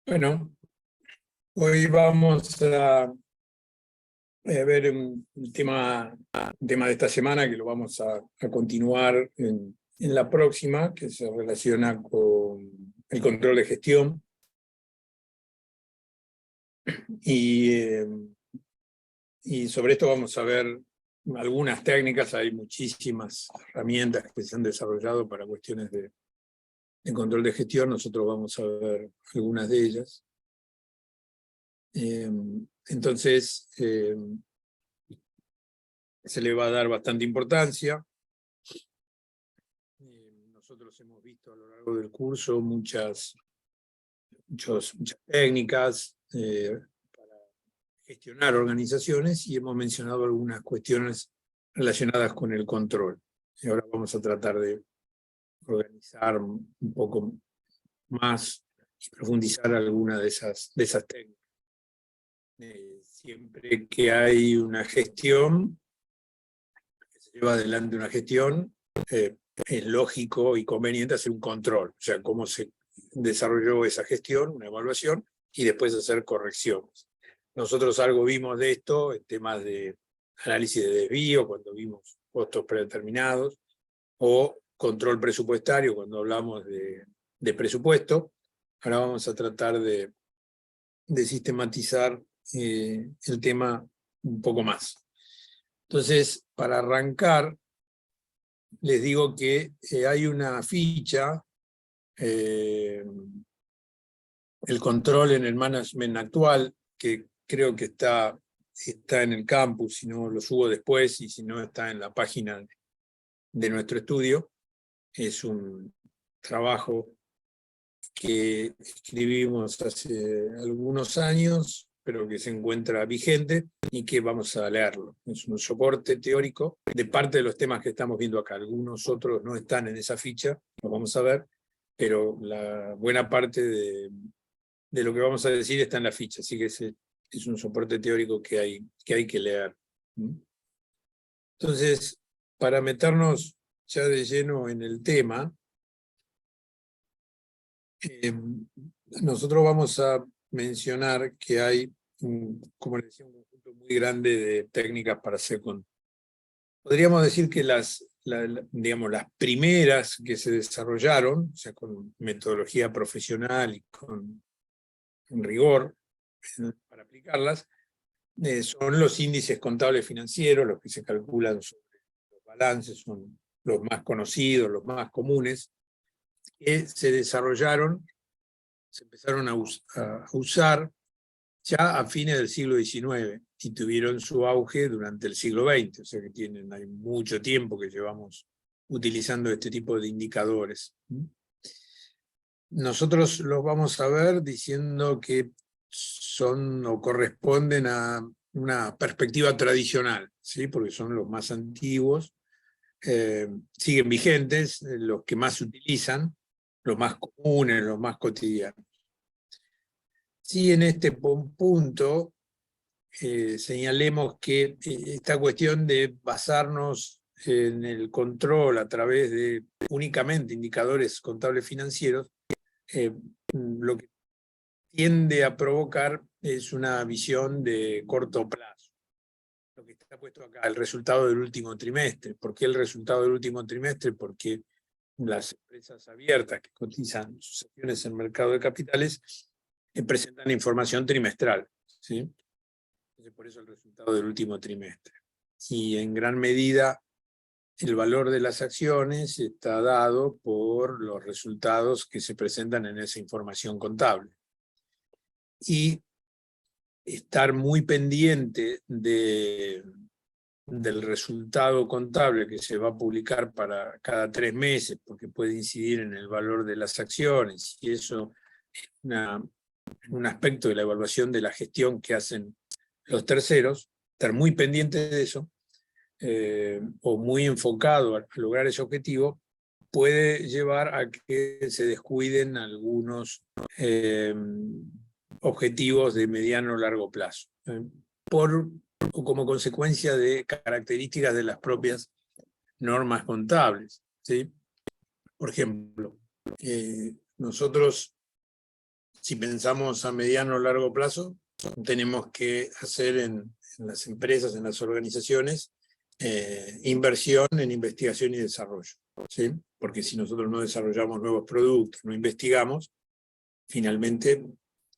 Bueno, hoy vamos a ver un tema de esta semana que lo vamos a continuar en la próxima, que se relaciona con el control de gestión. Y sobre esto vamos a ver algunas técnicas. Hay muchísimas herramientas que se han desarrollado para cuestiones de control de gestión. Nosotros vamos a ver algunas de ellas. Entonces, se le va a dar bastante importancia. Nosotros hemos visto a lo largo del curso muchas técnicas para gestionar organizaciones, y hemos mencionado algunas cuestiones relacionadas con el control. Y ahora vamos a tratar de organizar un poco más y profundizar alguna de esas técnicas. Siempre que hay una gestión, que se lleva adelante una gestión, es lógico y conveniente hacer un control, o sea, cómo se desarrolló esa gestión, una evaluación, y después hacer correcciones. Nosotros algo vimos de esto en temas de análisis de desvío, cuando vimos costos predeterminados, o control presupuestario, cuando hablamos de presupuesto. Ahora vamos a tratar de sistematizar el tema un poco más. Entonces, para arrancar, les digo que hay una ficha, el control en el management actual, que creo que está en el campus, si no lo subo después, y si no está en la página de nuestro estudio. Es un trabajo que escribimos hace algunos años, pero que se encuentra vigente y que vamos a leerlo. Es un soporte teórico de parte de los temas que estamos viendo acá. Algunos otros no están en esa ficha, los vamos a ver, pero la buena parte de lo que vamos a decir está en la ficha, así que es un soporte teórico que hay que leer. Entonces, para meternos ya de lleno en el tema, nosotros vamos a mencionar que hay, como les decía, un conjunto muy grande de técnicas para hacer control. Podríamos decir que digamos, las primeras que se desarrollaron, o sea, con metodología profesional y con rigor para aplicarlas, son los índices contables financieros, los que se calculan sobre los balances, son los más conocidos, los más comunes, que se desarrollaron, se empezaron a usar ya a fines del siglo XIX y tuvieron su auge durante el siglo XX, o sea que hay mucho tiempo que llevamos utilizando este tipo de indicadores. Nosotros los vamos a ver diciendo que son o corresponden a una perspectiva tradicional, ¿sí? Porque son los más antiguos, siguen vigentes, los que más se utilizan, los más comunes, los más cotidianos. Sí, en este punto señalemos que esta cuestión de basarnos en el control a través de únicamente indicadores contables financieros, lo que tiende a provocar es una visión de corto plazo. Lo que está puesto acá, el resultado del último trimestre. ¿Por qué el resultado del último trimestre? Porque las empresas abiertas que cotizan sus acciones en el mercado de capitales presentan información trimestral, ¿sí? Entonces, por eso el resultado del último trimestre. Y en gran medida el valor de las acciones está dado por los resultados que se presentan en esa información contable. Y estar muy pendiente del resultado contable que se va a publicar para cada 3 meses, porque puede incidir en el valor de las acciones, y eso es un aspecto de la evaluación de la gestión que hacen los terceros. Estar muy pendiente de eso, o muy enfocado a lograr ese objetivo, puede llevar a que se descuiden algunos objetivos de mediano o largo plazo, o como consecuencia de características de las propias normas contables, ¿sí? Por ejemplo, nosotros si pensamos a mediano o largo plazo, tenemos que hacer en las empresas, en las organizaciones, inversión en investigación y desarrollo, ¿sí? Porque si nosotros no desarrollamos nuevos productos, no investigamos, finalmente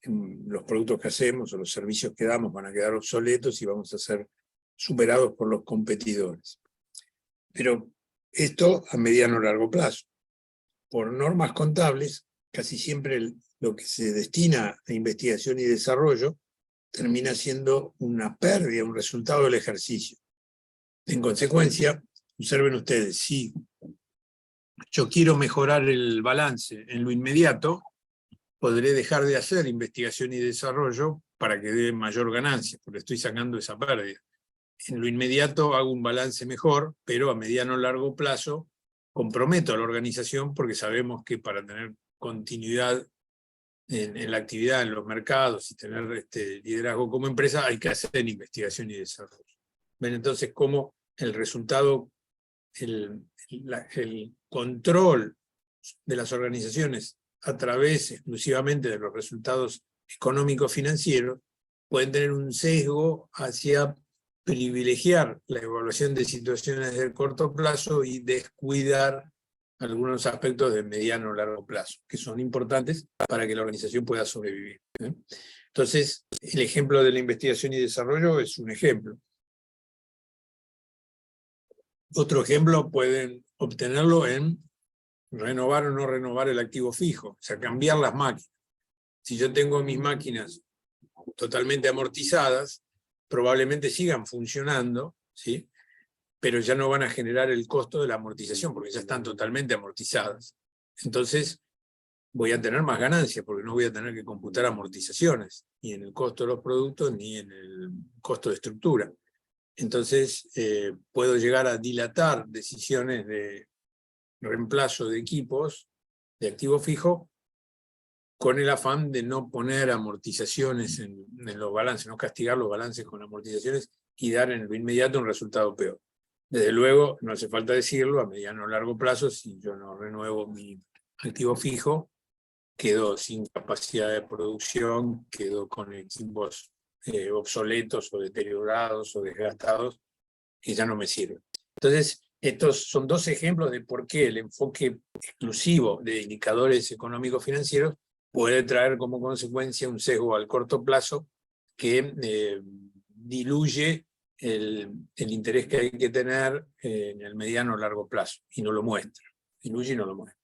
los productos que hacemos o los servicios que damos van a quedar obsoletos y vamos a ser superados por los competidores. Pero esto a mediano o largo plazo. Por normas contables, casi siempre lo que se destina a investigación y desarrollo termina siendo una pérdida, un resultado del ejercicio. En consecuencia, observen ustedes, si yo quiero mejorar el balance en lo inmediato, podré dejar de hacer investigación y desarrollo para que dé mayor ganancia, porque estoy sacando esa pérdida. En lo inmediato hago un balance mejor, pero a mediano o largo plazo comprometo a la organización porque sabemos que para tener continuidad en la actividad, en los mercados y tener liderazgo como empresa, hay que hacer investigación y desarrollo. ¿Ven entonces cómo el resultado, el control de las organizaciones a través exclusivamente de los resultados económicos financieros pueden tener un sesgo hacia privilegiar la evaluación de situaciones de corto plazo y descuidar algunos aspectos de mediano o largo plazo, que son importantes para que la organización pueda sobrevivir, ¿eh? Entonces, el ejemplo de la investigación y desarrollo es un ejemplo. Otro ejemplo pueden obtenerlo en renovar o no renovar el activo fijo, o sea, cambiar las máquinas. Si yo tengo mis máquinas totalmente amortizadas, probablemente sigan funcionando, ¿sí? Pero ya no van a generar el costo de la amortización, porque ya están totalmente amortizadas. Entonces, voy a tener más ganancias, porque no voy a tener que computar amortizaciones, ni en el costo de los productos, ni en el costo de estructura. Entonces, puedo llegar a dilatar decisiones de reemplazo de equipos de activo fijo con el afán de no poner amortizaciones en los balances, no castigar los balances con amortizaciones y dar en lo inmediato un resultado peor. Desde luego, no hace falta decirlo, a mediano o largo plazo, si yo no renuevo mi activo fijo, quedo sin capacidad de producción, quedo con equipos obsoletos o deteriorados o desgastados que ya no me sirven. Entonces, estos son dos ejemplos de por qué el enfoque exclusivo de indicadores económicos financieros puede traer como consecuencia un sesgo al corto plazo que diluye el interés que hay que tener en el mediano o largo plazo, y no lo muestra. Diluye y no lo muestra.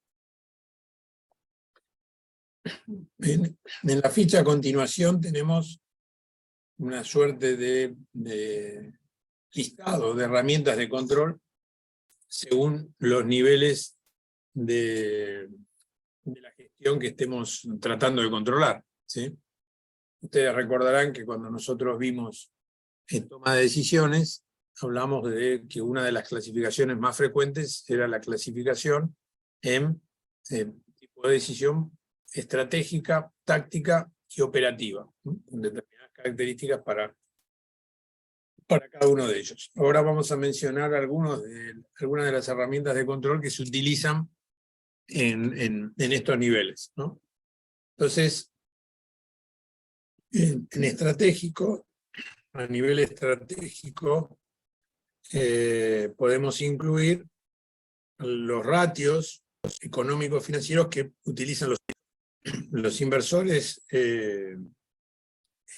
En la ficha a continuación tenemos una suerte de listado de herramientas de control según los niveles de la gestión que estemos tratando de controlar, ¿sí? Ustedes recordarán que cuando nosotros vimos en toma de decisiones, hablamos de que una de las clasificaciones más frecuentes era la clasificación en tipo de decisión estratégica, táctica y operativa, ¿no? Con determinadas características para cada uno de ellos. Ahora vamos a mencionar algunas de las herramientas de control que se utilizan en estos niveles, ¿no? Entonces, en estratégico, a nivel estratégico, podemos incluir los ratios económicos financieros que utilizan los inversores en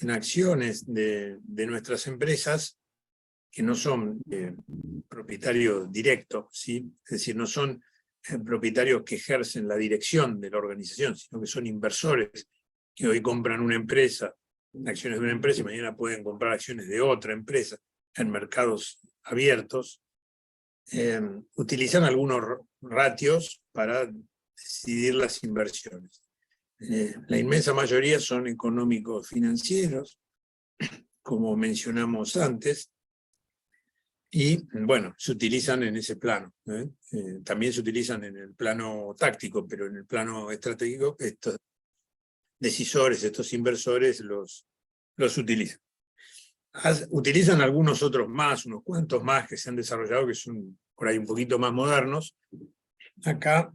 acciones de nuestras empresas, que no son propietarios directos, ¿sí? Es decir, no son propietarios que ejercen la dirección de la organización, sino que son inversores que hoy compran una empresa, acciones de una empresa, y mañana pueden comprar acciones de otra empresa en mercados abiertos. Utilizan algunos ratios para decidir las inversiones. La inmensa mayoría son económicos financieros, como mencionamos antes, y bueno, se utilizan en ese plano. También se utilizan en el plano táctico, pero en el plano estratégico estos decisores, estos inversores los utilizan. Utilizan algunos otros más, unos cuantos más que se han desarrollado, que son por ahí un poquito más modernos. Acá,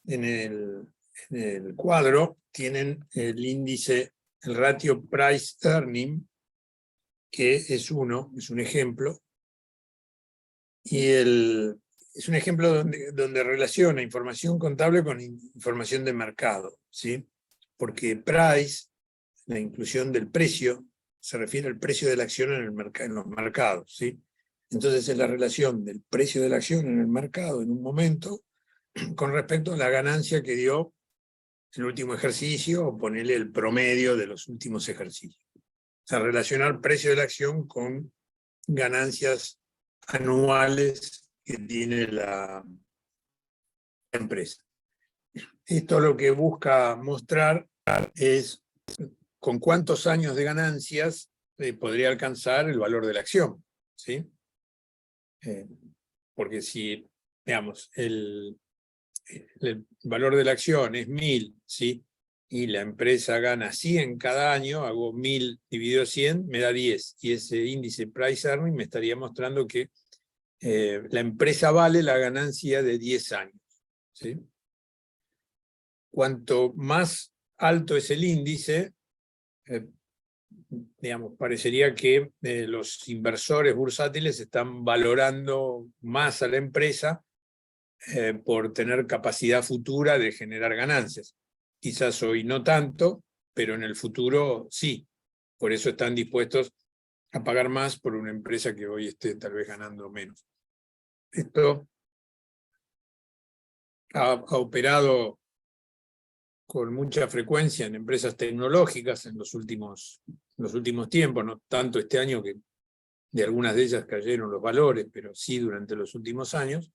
en en el cuadro tienen el índice, el ratio price earning, que es un ejemplo, y es un ejemplo donde relaciona información contable con información de mercado, ¿sí? Porque price, la inclusión del precio, se refiere al precio de la acción en los mercados, ¿sí? Entonces es la relación del precio de la acción en el mercado en un momento con respecto a la ganancia que dio el último ejercicio, o ponerle el promedio de los últimos ejercicios. O sea, relacionar precio de la acción con ganancias anuales que tiene la empresa. Esto lo que busca mostrar es con cuántos años de ganancias podría alcanzar el valor de la acción, ¿sí? Porque si, digamos, el valor de la acción es 1000, ¿sí? Y la empresa gana 100 cada año, hago 1000 dividido 100, me da 10. Y ese índice price earning me estaría mostrando que la empresa vale la ganancia de 10 años, ¿sí? Cuanto más alto es el índice, digamos, parecería que los inversores bursátiles están valorando más a la empresa por tener capacidad futura de generar ganancias. Quizás hoy no tanto, pero en el futuro sí. Por eso están dispuestos a pagar más por una empresa que hoy esté tal vez ganando menos. Esto ha operado con mucha frecuencia en empresas tecnológicas en los últimos tiempos, no tanto este año que de algunas de ellas cayeron los valores, pero sí durante los últimos años,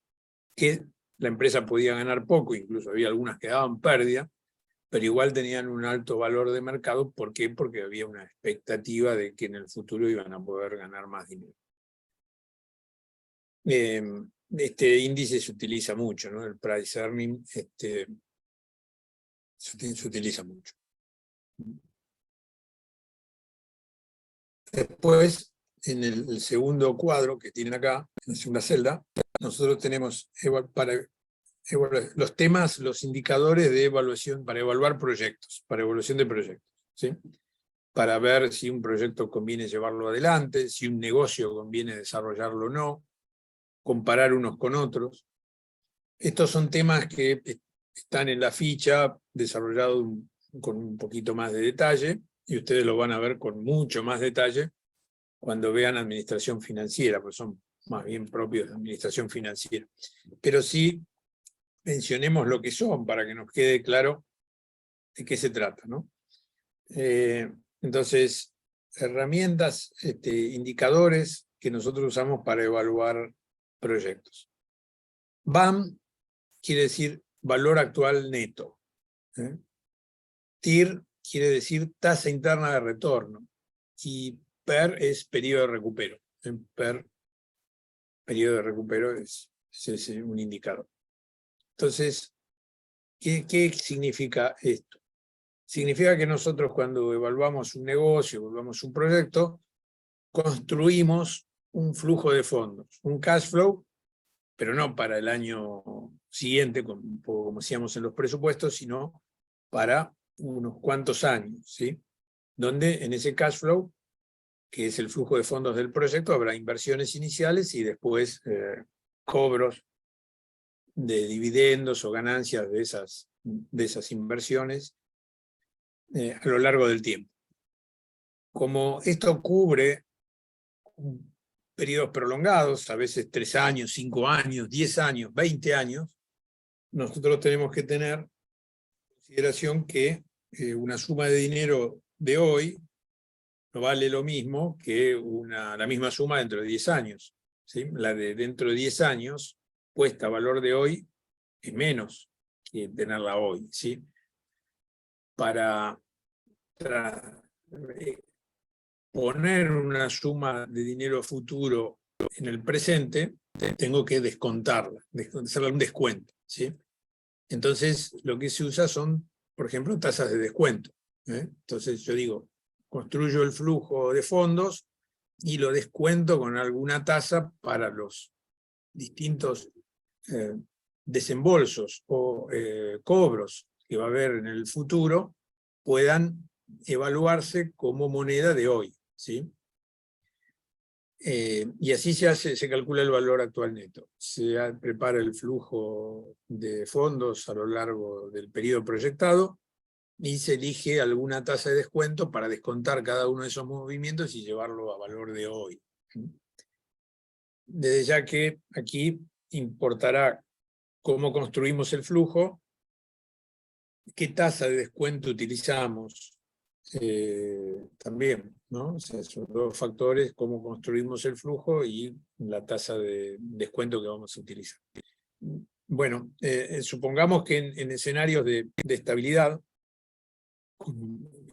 que la empresa podía ganar poco, incluso había algunas que daban pérdida, pero igual tenían un alto valor de mercado. ¿Por qué? Porque había una expectativa de que en el futuro iban a poder ganar más dinero. Este índice se utiliza mucho, ¿no? El price earning se utiliza mucho. Después, en el segundo cuadro que tienen acá, en la segunda celda, nosotros tenemos los temas, los indicadores de evaluación, para evaluar proyectos, para evaluación de proyectos, ¿sí? Para ver si un proyecto conviene llevarlo adelante, si un negocio conviene desarrollarlo o no, comparar unos con otros. Estos son temas que están en la ficha, desarrollados con un poquito más de detalle, y ustedes lo van a ver con mucho más detalle cuando vean administración financiera, pues son más bien propios de administración financiera. Pero sí mencionemos lo que son para que nos quede claro de qué se trata, ¿no? Entonces, herramientas, indicadores que nosotros usamos para evaluar proyectos. BAM quiere decir valor actual neto. TIR quiere decir tasa interna de retorno. Y PER es periodo de recupero. PER, periodo de recupero, es un indicador. Entonces, ¿qué significa esto? Significa que nosotros, cuando evaluamos un negocio, evaluamos un proyecto, construimos un flujo de fondos, un cash flow, pero no para el año siguiente, como hacíamos en los presupuestos, sino para unos cuantos años, ¿sí? Donde en ese cash flow, que es el flujo de fondos del proyecto, habrá inversiones iniciales y después cobros de dividendos o ganancias de esas inversiones a lo largo del tiempo. Como esto cubre periodos prolongados, a veces 3 años, 5 años, 10 años, 20 años, nosotros tenemos que tener en consideración que una suma de dinero de hoy no vale lo mismo que la misma suma dentro de 10 años. ¿Sí? La de dentro de 10 años cuesta valor de hoy es menos que tenerla hoy, ¿sí? Para poner una suma de dinero futuro en el presente, tengo que descontarla, hacerle un descuento, ¿sí? Entonces, lo que se usa son, por ejemplo, tasas de descuento. Entonces, yo digo, construyo el flujo de fondos y lo descuento con alguna tasa para los distintos desembolsos o cobros que va a haber en el futuro puedan evaluarse como moneda de hoy, ¿sí? Y así se calcula el valor actual neto. Prepara el flujo de fondos a lo largo del periodo proyectado y se elige alguna tasa de descuento para descontar cada uno de esos movimientos y llevarlo a valor de hoy. Desde ya que aquí importará cómo construimos el flujo, qué tasa de descuento utilizamos también, ¿no? O sea, son dos factores, cómo construimos el flujo y la tasa de descuento que vamos a utilizar. Bueno, supongamos que en escenarios de estabilidad,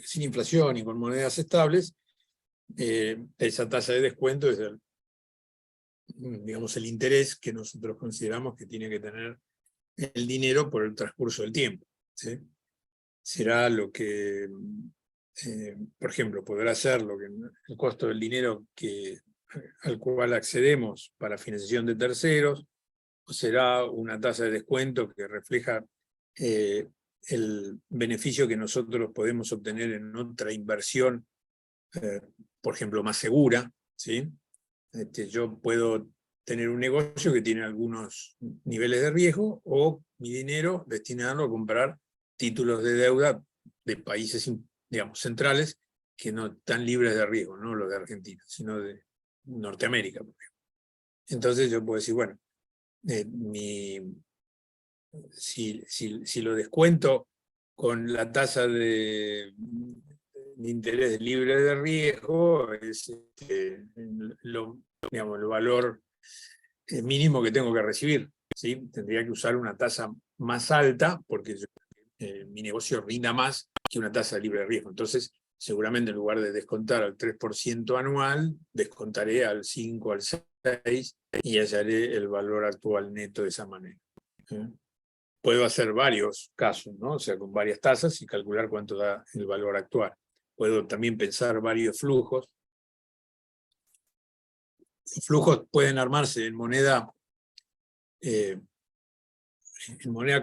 sin inflación y con monedas estables, esa tasa de descuento es digamos, el interés que nosotros consideramos que tiene que tener el dinero por el transcurso del tiempo, ¿sí? Será lo que, por ejemplo, podrá ser lo que el costo del dinero al cual accedemos para financiación de terceros, o será una tasa de descuento que refleja el beneficio que nosotros podemos obtener en otra inversión, por ejemplo, más segura, ¿sí? Yo puedo tener un negocio que tiene algunos niveles de riesgo, o mi dinero destinarlo a comprar títulos de deuda de países, digamos, centrales, que no están libres de riesgo, no los de Argentina, sino de Norteamérica, por ejemplo. Entonces yo puedo decir, bueno, si lo descuento con la tasa de interés libre de riesgo, es digamos, el valor mínimo que tengo que recibir, ¿sí? Tendría que usar una tasa más alta porque mi negocio rinda más que una tasa libre de riesgo. Entonces, seguramente en lugar de descontar al 3% anual, descontaré al 5, al 6 y hallaré el valor actual neto de esa manera. Puedo hacer varios casos, ¿no? O sea, con varias tasas y calcular cuánto da el valor actual. Puedo también pensar varios flujos. Los flujos pueden armarse en moneda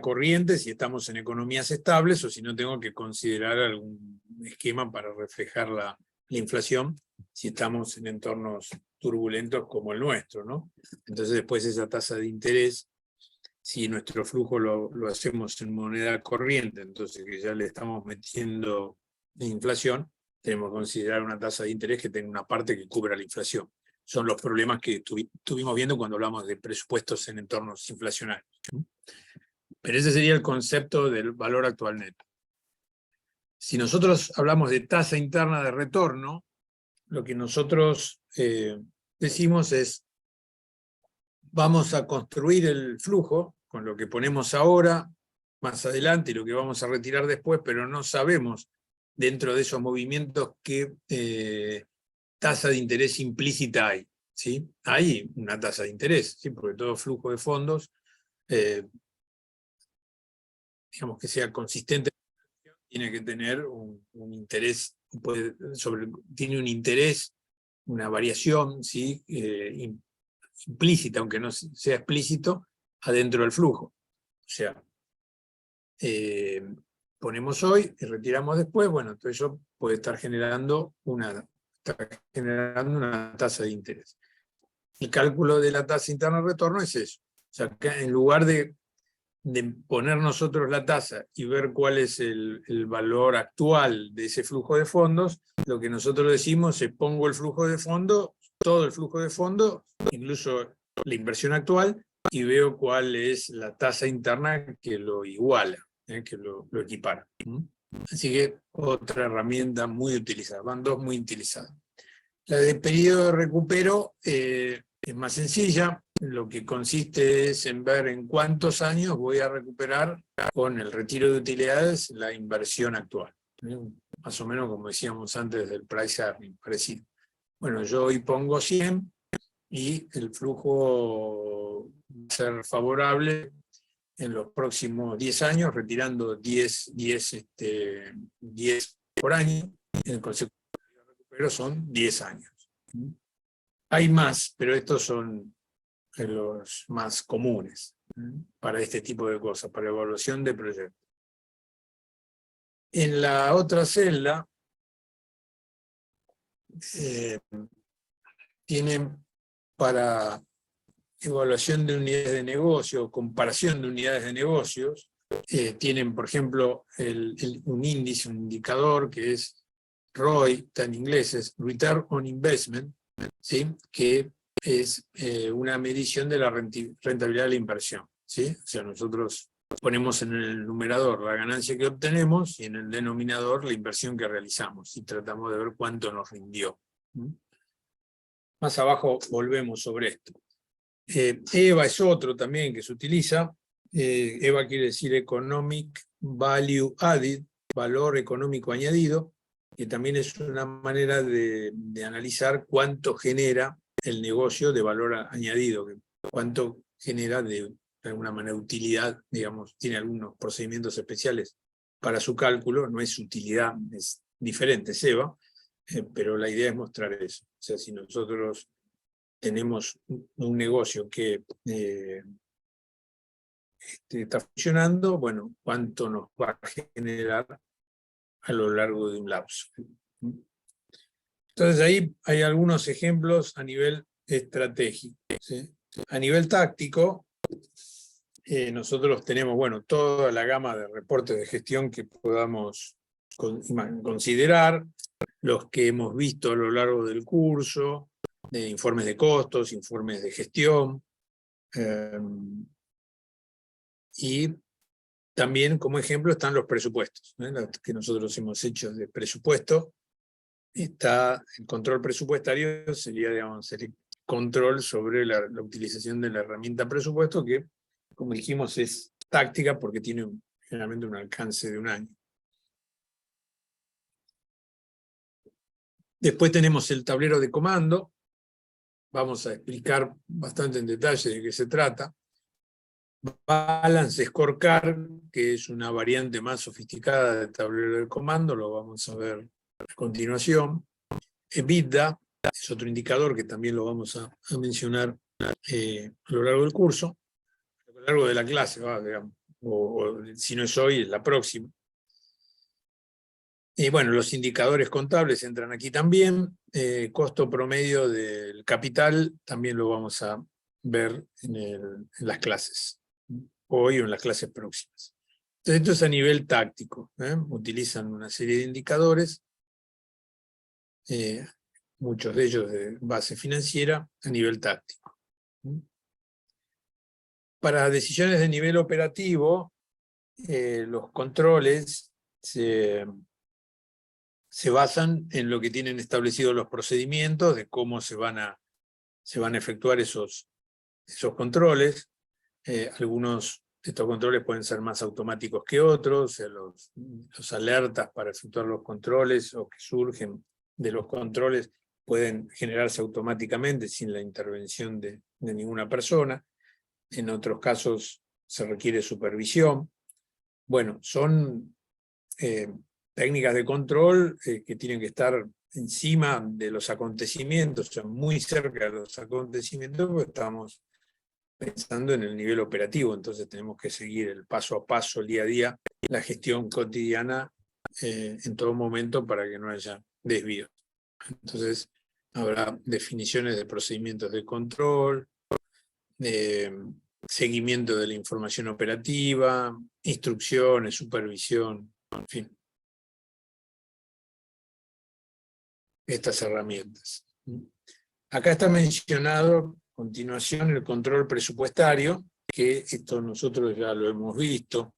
corriente si estamos en economías estables, o si no tengo que considerar algún esquema para reflejar la inflación si estamos en entornos turbulentos como el nuestro, ¿no? Entonces después esa tasa de interés, si nuestro flujo lo hacemos en moneda corriente, entonces que ya le estamos metiendo inflación, tenemos que considerar una tasa de interés que tenga una parte que cubra la inflación. Son los problemas que estuvimos viendo cuando hablamos de presupuestos en entornos inflacionarios. Pero ese sería el concepto del valor actual neto. Si nosotros hablamos de tasa interna de retorno, lo que nosotros decimos es, vamos a construir el flujo con lo que ponemos ahora, más adelante, y lo que vamos a retirar después, pero no sabemos dentro de esos movimientos qué tasa de interés implícita hay, ¿sí? Hay una tasa de interés, ¿sí? Porque todo flujo de fondos, digamos que sea consistente, tiene que tener un interés, tiene un interés, una variación, ¿sí? Implícita, aunque no sea explícito, adentro del flujo. O sea, ponemos hoy y retiramos después, bueno, todo eso puede estar generando una tasa de interés. El cálculo de la tasa interna de retorno es eso. O sea, que en lugar de poner nosotros la tasa y ver cuál es el valor actual de ese flujo de fondos, lo que nosotros decimos es pongo el flujo de fondo, todo el flujo de fondo, incluso la inversión actual, y veo cuál es la tasa interna que lo iguala, que lo equipara. Así que otra herramienta muy utilizada, van dos muy utilizadas. La de periodo de recupero es más sencilla, lo que consiste es en ver en cuántos años voy a recuperar con el retiro de utilidades la inversión actual. Más o menos como decíamos antes del price earning, parecido. Bueno, yo hoy pongo 100 y el flujo va a ser favorable en los próximos 10 años, retirando 10 por año. En el concepto de recupero son 10 años. Hay más, pero estos son los más comunes para este tipo de cosas, para evaluación de proyectos. En la otra celda tienen para evaluación de unidades de negocio, comparación de unidades de negocios, tienen, por ejemplo, un índice, un indicador que es ROI, está en inglés, es Return on Investment, ¿sí? Que es una medición de la rentabilidad de la inversión, ¿sí? O sea, nosotros ponemos en el numerador la ganancia que obtenemos y en el denominador la inversión que realizamos y tratamos de ver cuánto nos rindió. Más abajo volvemos sobre esto. EVA es otro también que se utiliza. EVA quiere decir Economic Value Added, valor económico añadido, que también es una manera de analizar cuánto genera el negocio de valor añadido, cuánto genera de alguna manera utilidad, digamos, tiene algunos procedimientos especiales para su cálculo, no es utilidad, es diferente, es EVA, pero la idea es mostrar eso. O sea, si nosotros tenemos un negocio que está funcionando, bueno, cuánto nos va a generar a lo largo de un lapso. Entonces ahí hay algunos ejemplos a nivel estratégico, ¿sí? A nivel táctico, nosotros tenemos, bueno, toda la gama de reportes de gestión que podamos considerar, los que hemos visto a lo largo del curso, informes de costos, informes de gestión, y también como ejemplo están los presupuestos, los que nosotros hemos hecho de presupuesto. Está el control presupuestario, sería, digamos, el control sobre la utilización de la herramienta presupuesto, que, como dijimos, es táctica porque tiene generalmente un alcance de un año. Después tenemos el tablero de comando. Vamos a explicar bastante en detalle de qué se trata. Balance Scorecard, que es una variante más sofisticada del tablero de comando, lo vamos a ver a continuación. EBITDA es otro indicador que también lo vamos a mencionar a lo largo del curso, a lo largo de la clase, digamos, o si no es hoy, es la próxima. Y bueno, los indicadores contables entran aquí también. Costo promedio del capital también lo vamos a ver en las clases, hoy o en las clases próximas. Entonces, esto es a nivel táctico. Utilizan una serie de indicadores, muchos de ellos de base financiera, a nivel táctico. Para decisiones de nivel operativo, los controles se basan en lo que tienen establecidos los procedimientos, de cómo se van a efectuar esos controles. Algunos de estos controles pueden ser más automáticos que otros, o sea, los alertas para efectuar los controles o que surgen de los controles pueden generarse automáticamente sin la intervención de ninguna persona. En otros casos se requiere supervisión. Bueno, son técnicas de control que tienen que estar encima de los acontecimientos, o sea, muy cerca de los acontecimientos, porque estamos pensando en el nivel operativo, entonces tenemos que seguir el paso a paso, el día a día, la gestión cotidiana en todo momento para que no haya desvíos. Entonces habrá definiciones de procedimientos de control, seguimiento de la información operativa, instrucciones, supervisión, en fin. Estas herramientas. Acá está mencionado a continuación el control presupuestario, que esto nosotros ya lo hemos visto,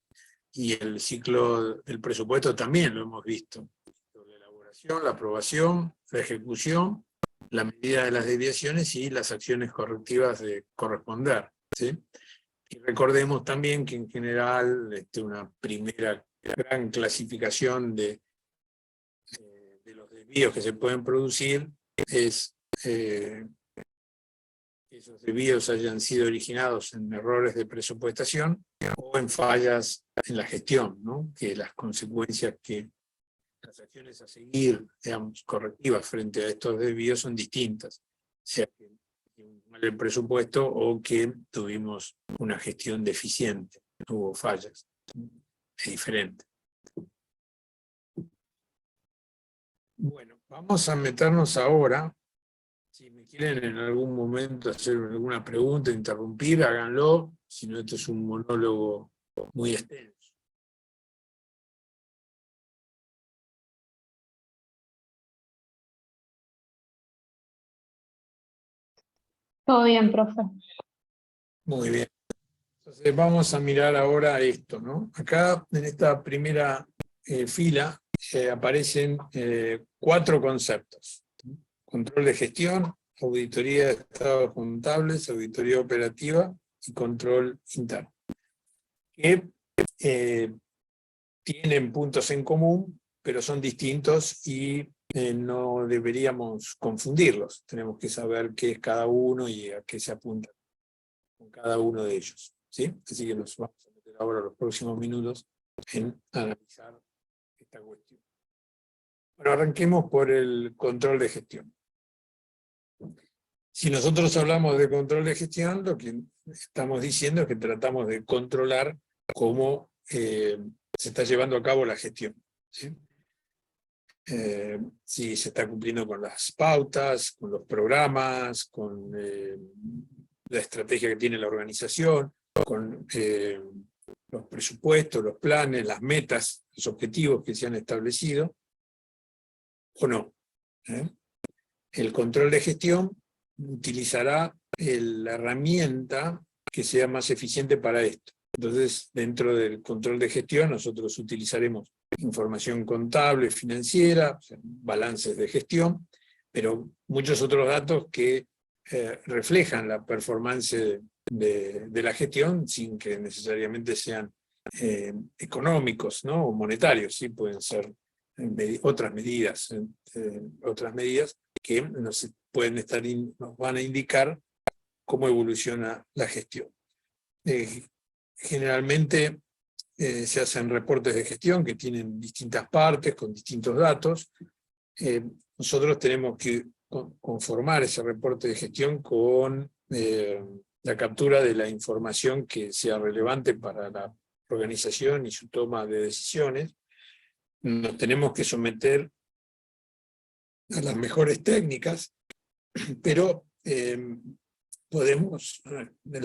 y el ciclo del presupuesto también lo hemos visto. La elaboración, la aprobación, la ejecución, la medida de las desviaciones y las acciones correctivas de corresponder, ¿sí? Y recordemos también que en general una primera gran clasificación de los desvíos que se pueden producir es que esos desvíos hayan sido originados en errores de presupuestación o en fallas en la gestión, ¿no? Que las consecuencias que las acciones a seguir, digamos, correctivas frente a estos desvíos son distintas, sea que mal el presupuesto o que tuvimos una gestión deficiente, hubo fallas, es diferente. Bueno, vamos a meternos ahora. Si me quieren en algún momento hacer alguna pregunta, interrumpir, háganlo. Si no, esto es un monólogo muy extenso. Todo bien, profe. Muy bien. Entonces vamos a mirar ahora esto, ¿no? Acá en esta primera fila aparecen 4 conceptos. Control de gestión, auditoría de estados contables, auditoría operativa y control interno. Que tienen puntos en común, pero son distintos y no deberíamos confundirlos. Tenemos que saber qué es cada uno y a qué se apunta con cada uno de ellos, ¿sí? Así que nos vamos a meter ahora los próximos minutos en analizar esta cuestión. Bueno, arranquemos por el control de gestión. Si nosotros hablamos de control de gestión, lo que estamos diciendo es que tratamos de controlar cómo se está llevando a cabo la gestión, ¿sí? Si se está cumpliendo con las pautas, con los programas, con la estrategia que tiene la organización, con los presupuestos, los planes, las metas, los objetivos que se han establecido, o no. El control de gestión utilizará la herramienta que sea más eficiente para esto. Entonces, dentro del control de gestión, nosotros utilizaremos información contable, financiera, o sea, balances de gestión, pero muchos otros datos que reflejan la performance de la gestión sin que necesariamente sean económicos, ¿no? O monetarios, ¿sí? Pueden ser otras medidas que nos pueden estar, nos van a indicar cómo evoluciona la gestión. Generalmente se hacen reportes de gestión que tienen distintas partes, con distintos datos. Nosotros tenemos que conformar ese reporte de gestión con la captura de la información que sea relevante para la organización y su toma de decisiones. Nos tenemos que someter a las mejores técnicas, pero la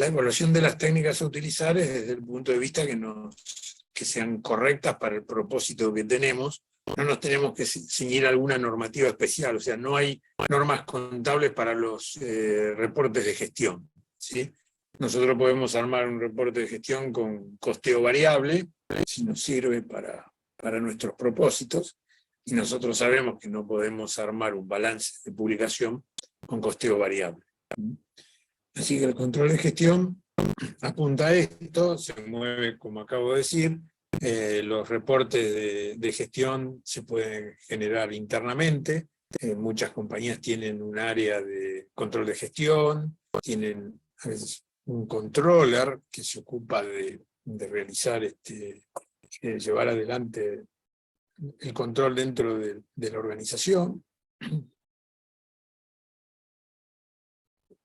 evaluación de las técnicas a utilizar es desde el punto de vista que sean correctas para el propósito que tenemos. No nos tenemos que ceñir a alguna normativa especial, o sea, no hay normas contables para los reportes de gestión, ¿sí? Nosotros podemos armar un reporte de gestión con costeo variable, si nos sirve para nuestros propósitos, y nosotros sabemos que no podemos armar un balance de publicación con costeo variable. Así que el control de gestión apunta a esto, se mueve, como acabo de decir, los reportes de gestión se pueden generar internamente, muchas compañías tienen un área de control de gestión, tienen a veces un controller que se ocupa de realizar, llevar adelante el control dentro de la organización.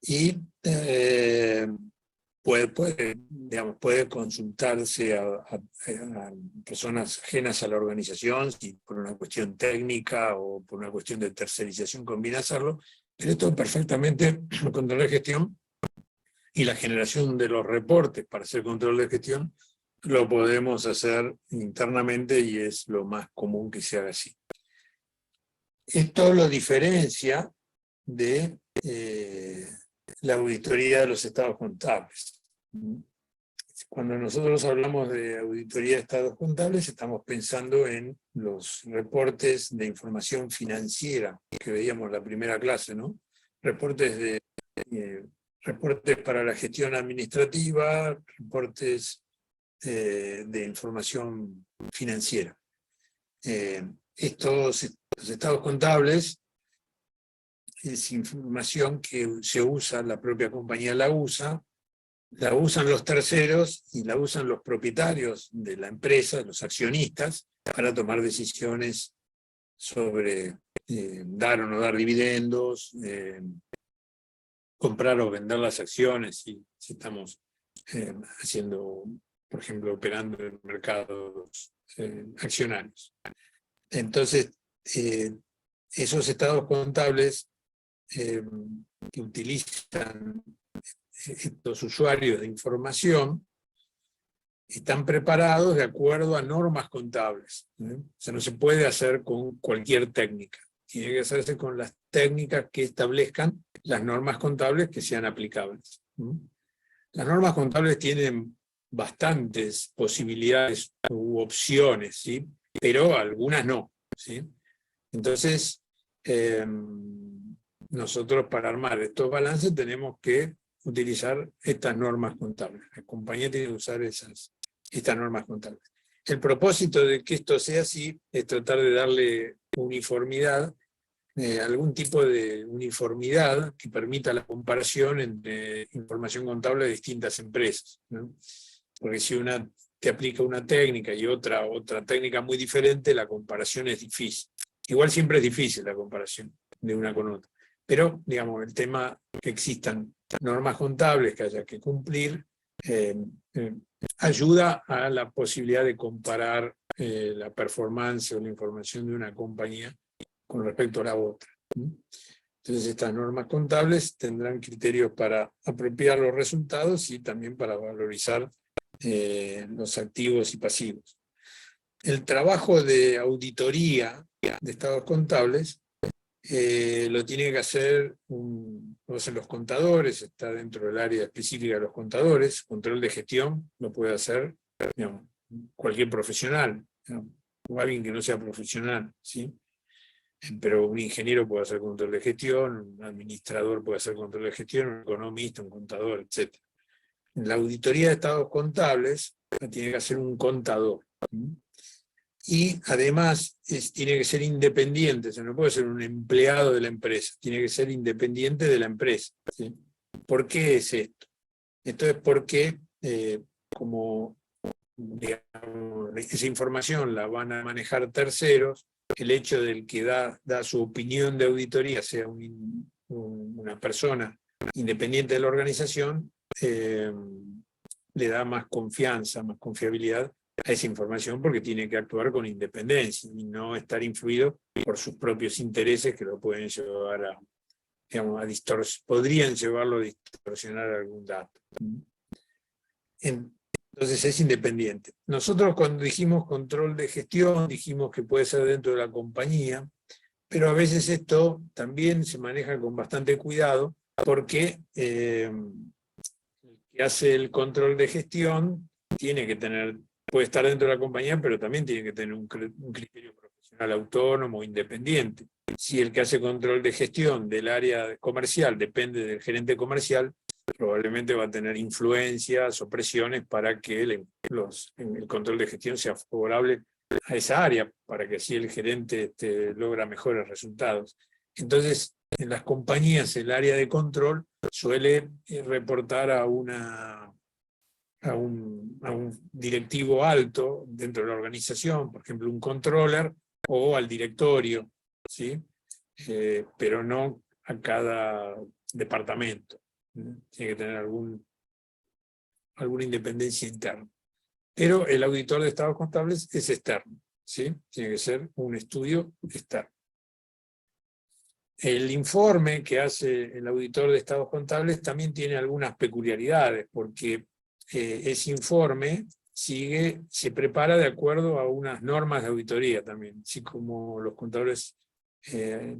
Y puede consultarse a personas ajenas a la organización, si por una cuestión técnica o por una cuestión de tercerización conviene hacerlo, pero esto perfectamente, el control de gestión y la generación de los reportes para hacer control de gestión, lo podemos hacer internamente y es lo más común que se haga así. Esto lo diferencia de la auditoría de los estados contables. Cuando nosotros hablamos de auditoría de estados contables, estamos pensando en los reportes de información financiera que veíamos en la primera clase, ¿no? Reportes para la gestión administrativa, reportes de información financiera. Los estados contables es información que se usa, la propia compañía la usan los terceros y la usan los propietarios de la empresa, los accionistas, para tomar decisiones sobre dar o no dar dividendos, comprar o vender las acciones, si estamos haciendo, por ejemplo, operando en mercados accionarios. Entonces, esos estados contables que utilizan estos usuarios de información están preparados de acuerdo a normas contables. O sea, no se puede hacer con cualquier técnica. Tiene que hacerse con las técnicas que establezcan las normas contables que sean aplicables. Las normas contables tienen bastantes posibilidades u opciones, ¿sí? Pero algunas no, ¿sí? Entonces, nosotros para armar estos balances tenemos que utilizar estas normas contables. La compañía tiene que usar estas normas contables. El propósito de que esto sea así es tratar de darle uniformidad, algún tipo de uniformidad que permita la comparación entre información contable de distintas empresas, ¿no? Porque si una te aplica una técnica y otra técnica muy diferente, la comparación es difícil. Igual siempre es difícil la comparación de una con otra. Pero, digamos, el tema que existan normas contables que haya que cumplir ayuda a la posibilidad de comparar la performance o la información de una compañía con respecto a la otra. Entonces estas normas contables tendrán criterios para apropiar los resultados y también para valorizar los activos y pasivos. El trabajo de auditoría de estados contables lo tiene que hacer los contadores, está dentro del área específica de los contadores. Control de gestión lo puede hacer, digamos, cualquier profesional, digamos, o alguien que no sea profesional, ¿sí? Pero un ingeniero puede hacer control de gestión, un administrador puede hacer control de gestión, un economista, un contador, etc. En la auditoría de estados contables la tiene que hacer un contador. Y además tiene que ser independiente, o sea, no puede ser un empleado de la empresa, tiene que ser independiente de la empresa, ¿sí? ¿Por qué es esto? Esto es porque, como digamos, esa información la van a manejar terceros, el hecho del que da su opinión de auditoría sea una persona independiente de la organización, le da más confianza, más confiabilidad a esa información, porque tiene que actuar con independencia y no estar influido por sus propios intereses que lo pueden llevar a, digamos, podrían llevarlo a distorsionar algún dato. Entonces es independiente. Nosotros cuando dijimos control de gestión, dijimos que puede ser dentro de la compañía, pero a veces esto también se maneja con bastante cuidado, porque el que hace el control de gestión tiene que tener, puede estar dentro de la compañía, pero también tiene que tener un criterio profesional autónomo, independiente. Si el que hace control de gestión del área comercial depende del gerente comercial, probablemente va a tener influencias o presiones para que el control de gestión sea favorable a esa área, para que así el gerente logra mejores resultados. Entonces, en las compañías el área de control suele reportar a un directivo alto dentro de la organización, por ejemplo un controller, o al directorio, ¿sí? Pero no a cada departamento. Tiene que tener alguna independencia interna. Pero el auditor de estados contables es externo, ¿sí? Tiene que ser un estudio externo. El informe que hace el auditor de estados contables también tiene algunas peculiaridades, porque ese informe se prepara de acuerdo a unas normas de auditoría también, así como los contadores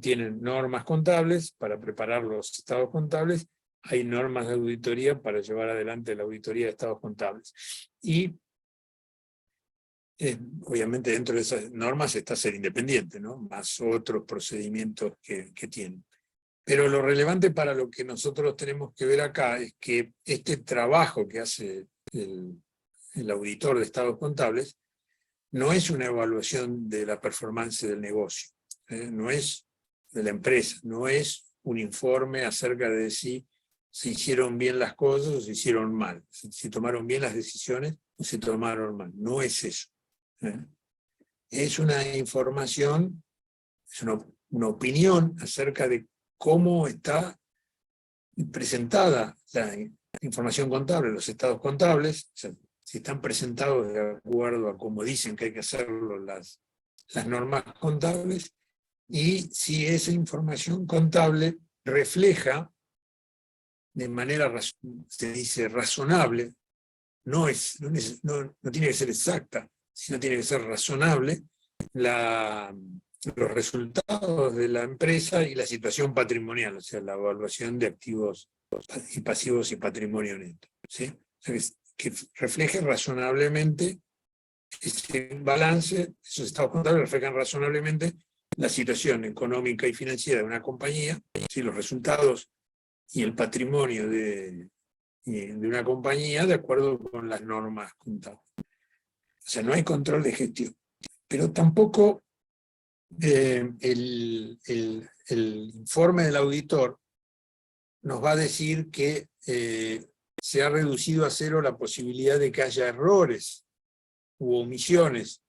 tienen normas contables para preparar los estados contables, hay normas de auditoría para llevar adelante la auditoría de estados contables. Y obviamente dentro de esas normas está ser independiente, ¿no? Más otros procedimientos que tienen. Pero lo relevante para lo que nosotros tenemos que ver acá es que este trabajo que hace el auditor de estados contables no es una evaluación de la performance del negocio, no es de la empresa, no es un informe acerca de si se hicieron bien las cosas o se hicieron mal, si tomaron bien las decisiones o se tomaron mal, no es eso. Es una información, es una opinión acerca de cómo está presentada la información contable, los estados contables, o sea, si están presentados de acuerdo a cómo dicen que hay que hacerlo las normas contables, y si esa información contable refleja de manera, se dice, razonable, no tiene que ser exacta, sino tiene que ser razonable, los resultados de la empresa y la situación patrimonial, o sea, la evaluación de activos y pasivos y patrimonio neto, ¿sí? O sea, que refleje razonablemente ese balance, esos estados contables reflejan razonablemente la situación económica y financiera de una compañía, ¿sí? Los resultados y el patrimonio de una compañía de acuerdo con las normas contables. O sea, no hay control de gestión, pero tampoco el informe del auditor nos va a decir que se ha reducido a cero la posibilidad de que haya errores u omisiones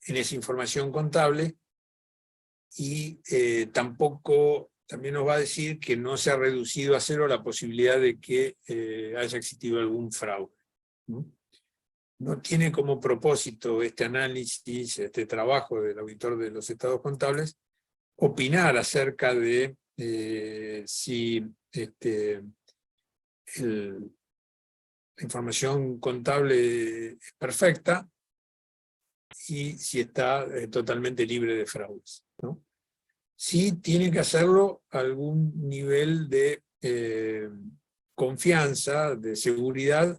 en esa información contable, y también nos va a decir que no se ha reducido a cero la posibilidad de que haya existido algún fraude. No tiene como propósito este análisis, este trabajo del auditor de los estados contables, opinar acerca de si la información contable es perfecta y si está totalmente libre de fraudes, ¿no? Sí tiene que hacerlo a algún nivel de confianza, de seguridad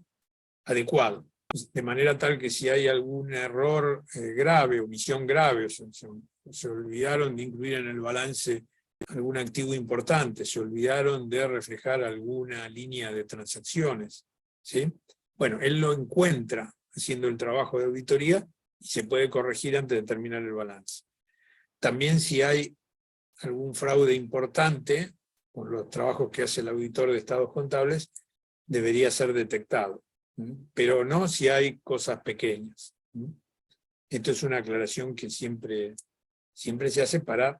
adecuado, de manera tal que si hay algún error grave, omisión grave, se olvidaron de incluir en el balance algún activo importante, se olvidaron de reflejar alguna línea de transacciones, ¿sí? Bueno, él lo encuentra haciendo el trabajo de auditoría y se puede corregir antes de terminar el balance. También si hay algún fraude importante, por los trabajos que hace el auditor de estados contables, debería ser detectado, pero no si hay cosas pequeñas. Esto es una aclaración que siempre se hace para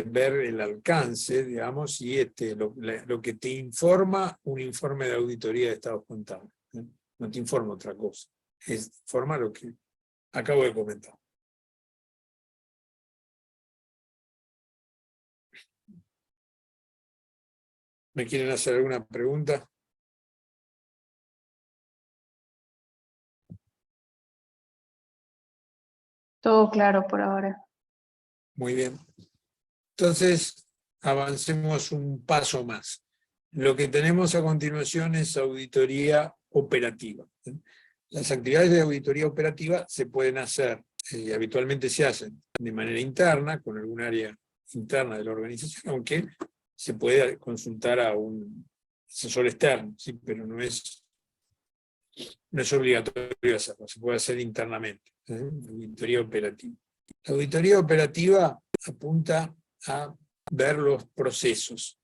ver el alcance, digamos, y lo que te informa un informe de auditoría de estados contables. No te informa otra cosa, informa lo que acabo de comentar. ¿Me quieren hacer alguna pregunta? Todo claro por ahora. Muy bien. Entonces, avancemos un paso más. Lo que tenemos a continuación es auditoría operativa. Las actividades de auditoría operativa se pueden hacer, habitualmente se hacen de manera interna, con algún área interna de la organización, aunque se puede consultar a un asesor externo, ¿sí? Pero no es obligatorio hacerlo, se puede hacer internamente. Auditoría operativa. La auditoría operativa apunta a ver los procesos,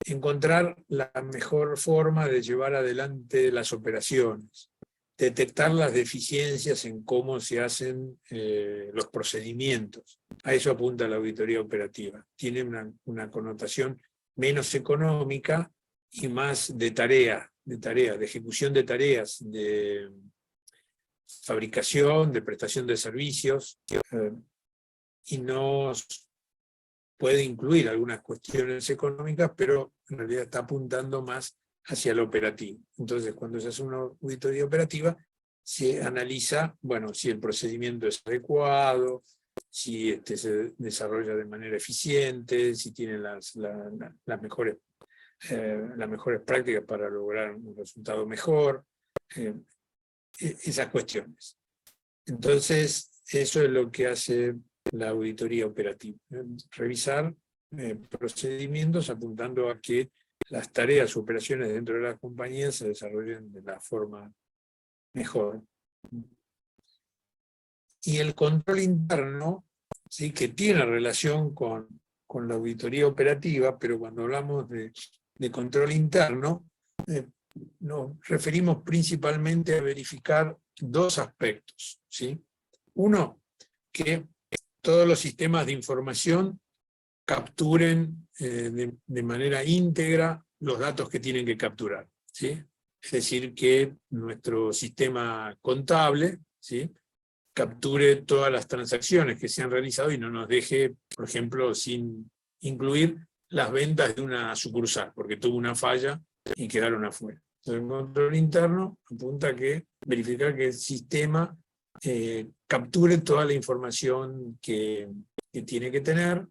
encontrar la mejor forma de llevar adelante las operaciones, detectar las deficiencias en cómo se hacen los procedimientos. A eso apunta la auditoría operativa. Tiene una connotación menos económica y más de tarea, de ejecución de tareas, de fabricación, de prestación de servicios, y no puede incluir algunas cuestiones económicas, pero en realidad está apuntando más hacia lo operativo. Entonces, cuando se hace una auditoría operativa, se analiza, bueno, si el procedimiento es adecuado, si se desarrolla de manera eficiente, si tiene las mejores prácticas para lograr un resultado mejor, esas cuestiones. Entonces, eso es lo que hace la auditoría operativa, revisar procedimientos apuntando a que las tareas o operaciones dentro de las compañías se desarrollen de la forma mejor. Y el control interno, ¿sí?, que tiene relación con la auditoría operativa, pero cuando hablamos de control interno, nos referimos principalmente a verificar dos aspectos, ¿sí? Uno, que todos los sistemas de información capturen de manera íntegra los datos que tienen que capturar, ¿sí? Es decir, que nuestro sistema contable, ¿sí?, capture todas las transacciones que se han realizado y no nos deje, por ejemplo, sin incluir las ventas de una sucursal, porque tuvo una falla y quedaron afuera. Entonces, el control interno apunta a que verificar que el sistema capture toda la información que tiene que tener,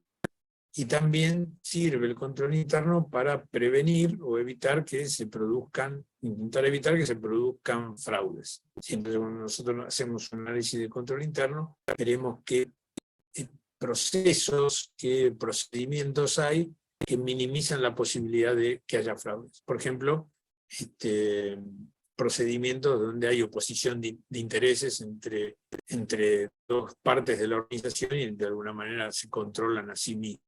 y también sirve el control interno para prevenir o evitar que se produzcan, intentar evitar que se produzcan fraudes. Siempre cuando nosotros hacemos un análisis de control interno, veremos qué procesos, qué procedimientos hay que minimizan la posibilidad de que haya fraudes. Por ejemplo, procedimientos donde hay oposición de intereses entre dos partes de la organización y de alguna manera se controlan a sí mismos.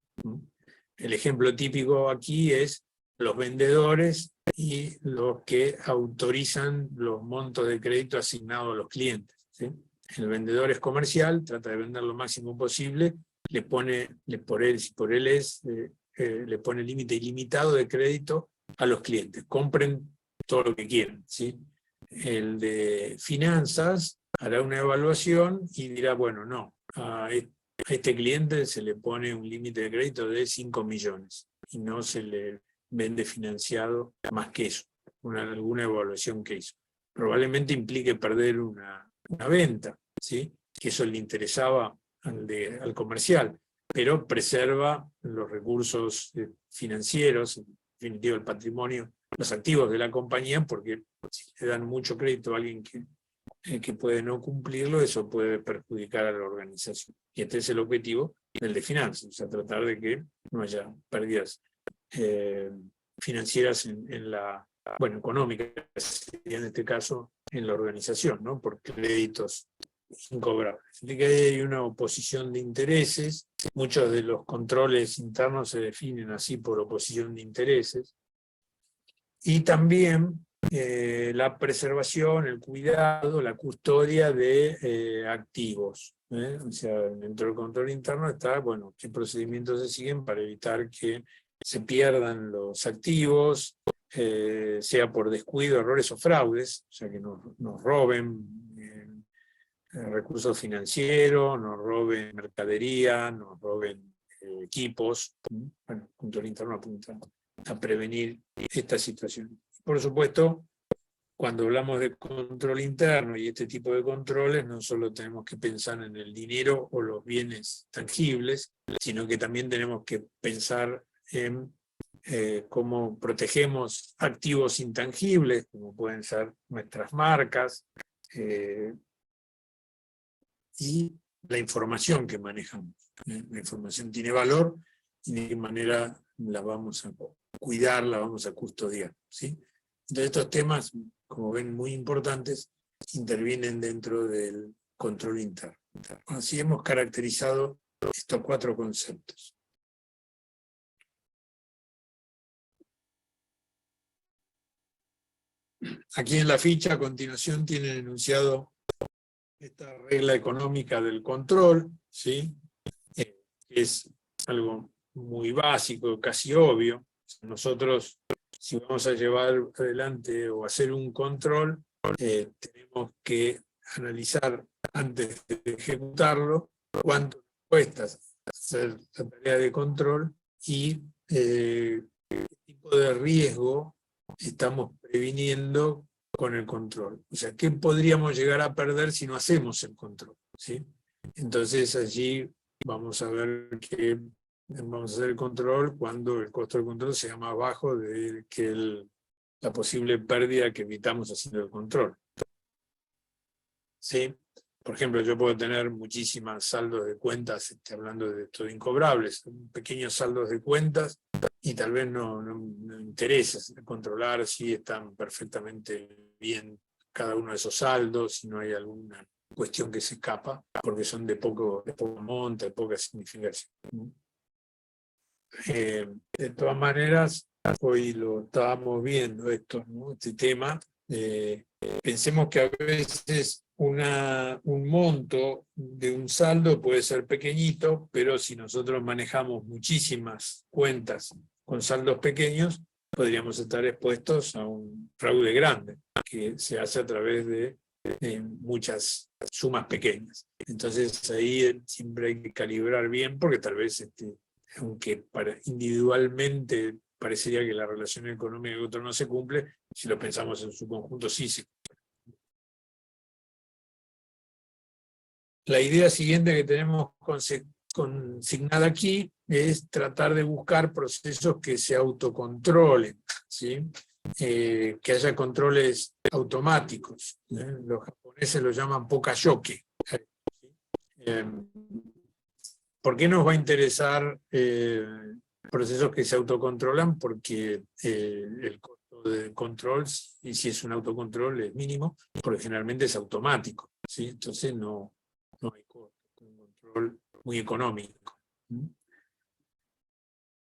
El ejemplo típico aquí es los vendedores y los que autorizan los montos de crédito asignados a los clientes, ¿sí? El vendedor es comercial, trata de vender lo máximo posible, le pone límite ilimitado de crédito a los clientes, compren todo lo que quieran, ¿sí? El de finanzas hará una evaluación y dirá, bueno, no, a este cliente se le pone un límite de crédito de 5 millones y no se le vende financiado más que eso, alguna evaluación que hizo. Probablemente implique perder una venta, ¿sí? Que eso le interesaba al comercial, pero preserva los recursos financieros, en definitiva el patrimonio, los activos de la compañía, porque si le dan mucho crédito a alguien que puede no cumplirlo, eso puede perjudicar a la organización. Y este es el objetivo del de finanzas, o sea, tratar de que no haya pérdidas financieras económicas, en este caso en la organización, ¿no? Por créditos incobrables. Así que ahí hay una oposición de intereses, muchos de los controles internos se definen así por oposición de intereses, y también la preservación, el cuidado, la custodia de activos. O sea, dentro del control interno está, bueno, qué procedimientos se siguen para evitar que se pierdan los activos, sea por descuido, errores o fraudes, o sea, que nos roben recursos financieros, nos roben mercadería, nos roben equipos. Bueno, el control interno apunta a prevenir esta situación. Por supuesto, cuando hablamos de control interno y este tipo de controles, no solo tenemos que pensar en el dinero o los bienes tangibles, sino que también tenemos que pensar en cómo protegemos activos intangibles, como pueden ser nuestras marcas, y la información que manejamos. La información tiene valor y de qué manera la vamos a cuidar, la vamos a custodiar, ¿sí? Entonces estos temas, como ven, muy importantes, intervienen dentro del control interno. Así hemos caracterizado estos 4 conceptos. Aquí en la ficha, a continuación, tienen enunciado esta regla económica del control, ¿sí? Es algo muy básico, casi obvio. Nosotros, si vamos a llevar adelante o hacer un control, tenemos que analizar antes de ejecutarlo cuánto cuesta hacer la tarea de control y qué tipo de riesgo estamos previniendo con el control. O sea, ¿qué podríamos llegar a perder si no hacemos el control? ¿Sí? Entonces allí vamos a ver que vamos a hacer el control cuando el costo del control sea más bajo de que la posible pérdida que evitamos haciendo el control. ¿Sí? Por ejemplo, yo puedo tener muchísimas saldos de cuentas, hablando de todo incobrables, pequeños saldos de cuentas, y tal vez no interesa controlar si están perfectamente bien cada uno de esos saldos, si no hay alguna cuestión que se escapa, porque son de poco monta, de poca significación. De todas maneras, hoy lo estábamos viendo esto, ¿no? Este tema. Pensemos que a veces un monto de un saldo puede ser pequeñito, pero si nosotros manejamos muchísimas cuentas con saldos pequeños, podríamos estar expuestos a un fraude grande, que se hace a través de muchas sumas pequeñas. Entonces ahí siempre hay que calibrar bien, porque tal vez, aunque individualmente parecería que la relación económica y otro no se cumple, si lo pensamos en su conjunto sí se cumple. La idea siguiente que tenemos consignada aquí es tratar de buscar procesos que se autocontrolen, ¿sí? Que haya controles automáticos. Los japoneses lo llaman pokayoke. ¿Por qué nos va a interesar procesos que se autocontrolan? Porque el costo de control, y si es un autocontrol, es mínimo, porque generalmente es automático, ¿sí? Entonces no hay costo, es un control muy económico.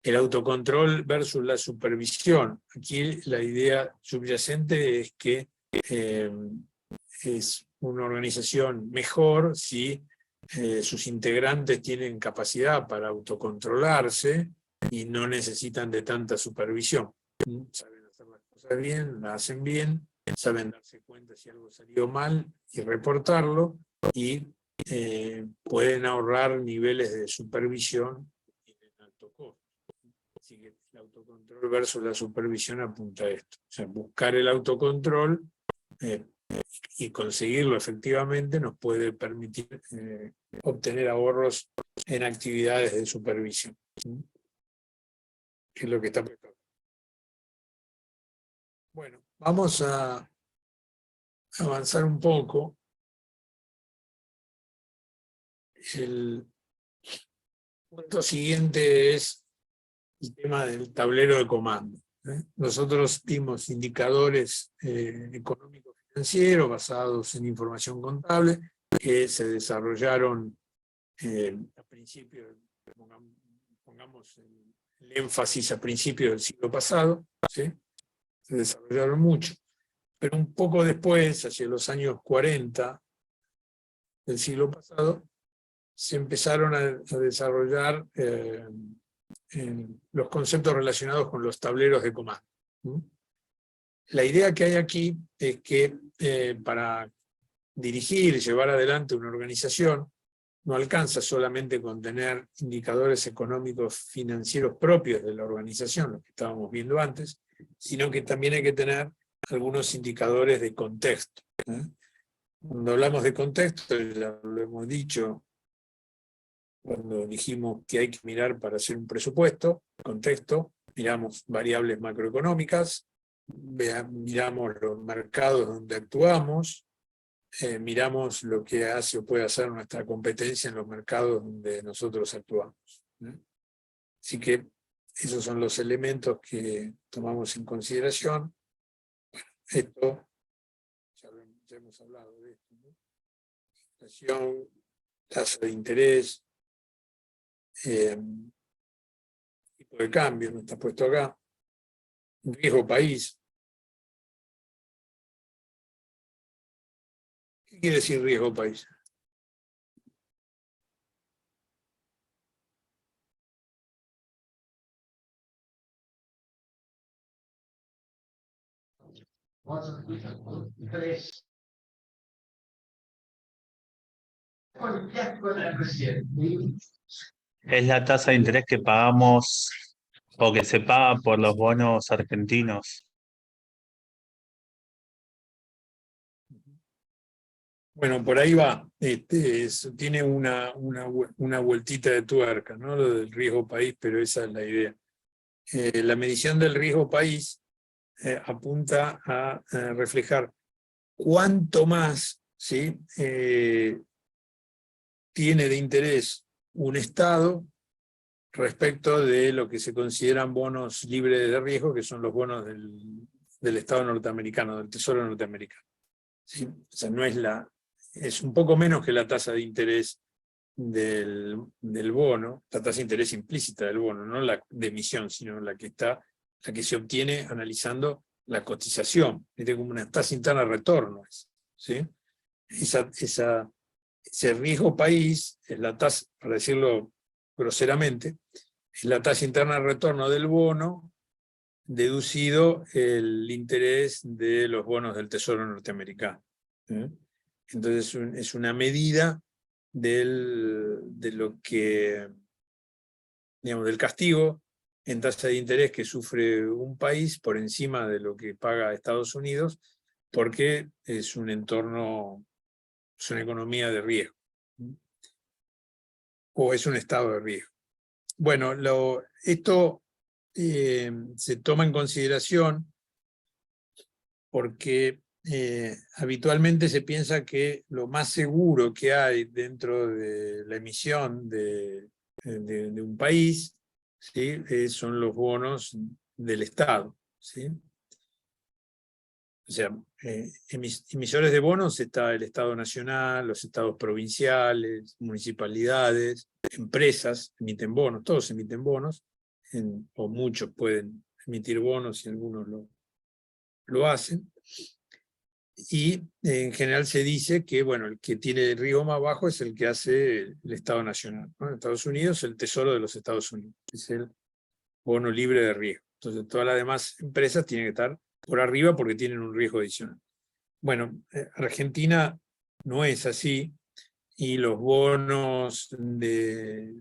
El autocontrol versus la supervisión. Aquí la idea subyacente es que es una organización mejor si sus integrantes tienen capacidad para autocontrolarse y no necesitan de tanta supervisión. Saben hacer las cosas bien, las hacen bien, saben darse cuenta si algo salió mal y reportarlo, y pueden ahorrar niveles de supervisión que tienen alto costo. Así que el autocontrol versus la supervisión apunta a esto. O sea, buscar el autocontrol y conseguirlo efectivamente nos puede permitir obtener ahorros en actividades de supervisión, que es lo que está preparado. Bueno, vamos a avanzar un poco. El punto siguiente es el tema del tablero de comando. Nosotros vimos indicadores económicos financieros basados en información contable que se desarrollaron a principios, pongamos el énfasis a principios del siglo pasado, ¿sí? Se desarrollaron mucho, pero un poco después, hacia los años 40 del siglo pasado, se empezaron a desarrollar los conceptos relacionados con los tableros de comando. La idea que hay aquí es que para dirigir y llevar adelante una organización no alcanza solamente con tener indicadores económicos financieros propios de la organización, lo que estábamos viendo antes, sino que también hay que tener algunos indicadores de contexto. Cuando hablamos de contexto, ya lo hemos dicho cuando dijimos que hay que mirar para hacer un presupuesto, contexto, miramos variables macroeconómicas, miramos los mercados donde actuamos, miramos lo que hace o puede hacer nuestra competencia en los mercados donde nosotros actuamos. Así que esos son los elementos que tomamos en consideración. Bueno, esto, ya hemos hablado de esto, ¿no? Inflación, tasa de interés, tipo de cambio, no está puesto acá, riesgo país. ¿Qué quiere decir riesgo país? Es la tasa de interés que pagamos o que se paga por los bonos argentinos. Bueno, por ahí va. Tiene una vueltita de tuerca, ¿no? Lo del riesgo país, pero esa es la idea. La medición del riesgo país apunta a reflejar cuánto más, ¿sí? Tiene de interés un Estado respecto de lo que se consideran bonos libres de riesgo, que son los bonos del Estado norteamericano, del Tesoro norteamericano. ¿Sí? O sea, es un poco menos que la tasa de interés del bono, la tasa de interés implícita del bono, no la de emisión, sino la que se obtiene analizando la cotización. Es como una tasa interna de retorno. ¿Sí? Ese riesgo país es la tasa, para decirlo groseramente, es la tasa interna de retorno del bono deducido el interés de los bonos del Tesoro norteamericano. Entonces es una medida de lo que, digamos, del castigo en tasa de interés que sufre un país por encima de lo que paga Estados Unidos, porque es un entorno, es una economía de riesgo, o es un estado de riesgo. Bueno, esto se toma en consideración porque habitualmente se piensa que lo más seguro que hay dentro de la emisión de un país, ¿sí? Son los bonos del Estado, ¿sí? O sea, emisores de bonos está el Estado Nacional, los estados provinciales, municipalidades, empresas emiten bonos, todos emiten bonos, o muchos pueden emitir bonos y algunos lo hacen. Y en general se dice que, bueno, el que tiene el riesgo más bajo es el que hace el Estado Nacional, ¿no? En Estados Unidos, el Tesoro de los Estados Unidos, es el bono libre de riesgo. Entonces todas las demás empresas tienen que estar por arriba porque tienen un riesgo adicional. Bueno, Argentina no es así, y los bonos de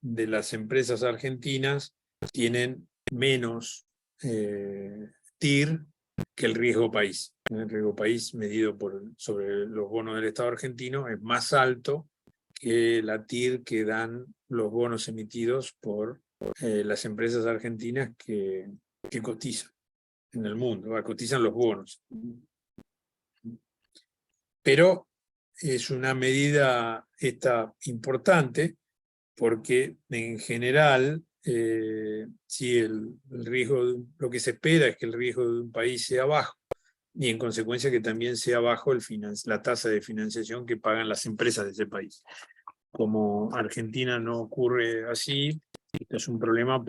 las empresas argentinas tienen menos TIR que el riesgo país. El riesgo país medido sobre los bonos del Estado argentino es más alto que la TIR que dan los bonos emitidos por las empresas argentinas que cotizan en el mundo, cotizan los bonos. Pero es una medida importante porque en general si el riesgo, lo que se espera es que el riesgo de un país sea bajo y en consecuencia que también sea bajo la tasa de financiación que pagan las empresas de ese país. Como Argentina no ocurre así, esto es un problema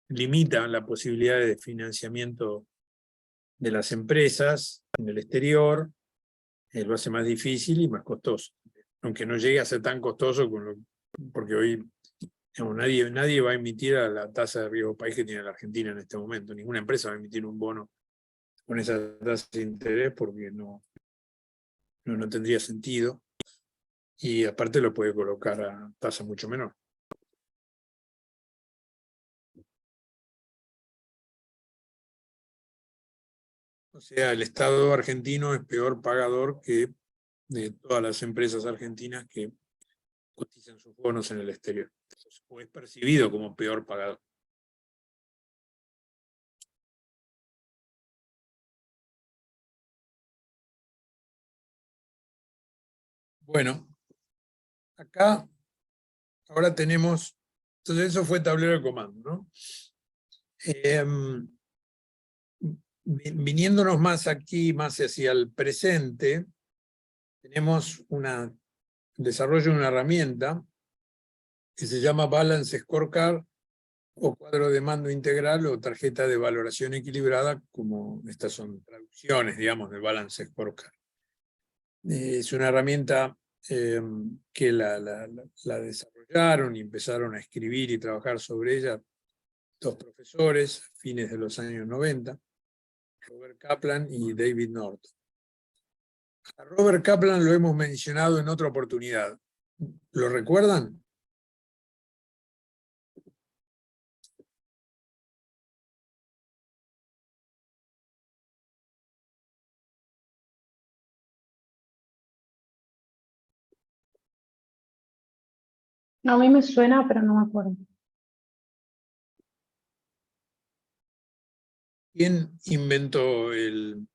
limita la posibilidad de financiamiento de las empresas en el exterior, lo hace más difícil y más costoso. Aunque no llegue a ser tan costoso, porque hoy digamos, nadie va a emitir a la tasa de riesgo país que tiene la Argentina en este momento. Ninguna empresa va a emitir un bono con esa tasa de interés porque no tendría sentido. Y aparte lo puede colocar a tasa mucho menor. O sea, el Estado argentino es peor pagador que de todas las empresas argentinas que cotizan sus bonos en el exterior. O es percibido como peor pagador. Bueno, acá ahora tenemos, entonces eso fue tablero de comando, ¿no? Viniéndonos más aquí, más hacia el presente, tenemos el desarrollo de una herramienta que se llama Balance Scorecard o cuadro de mando integral o tarjeta de valoración equilibrada, como estas son traducciones, digamos, de Balance Scorecard. Es una herramienta que la desarrollaron y empezaron a escribir y trabajar sobre ella dos profesores a fines de los años 90, Robert Kaplan y David Norton. A Robert Kaplan lo hemos mencionado en otra oportunidad. ¿Lo recuerdan? No, a mí me suena, pero no me acuerdo. ¿Quién inventó el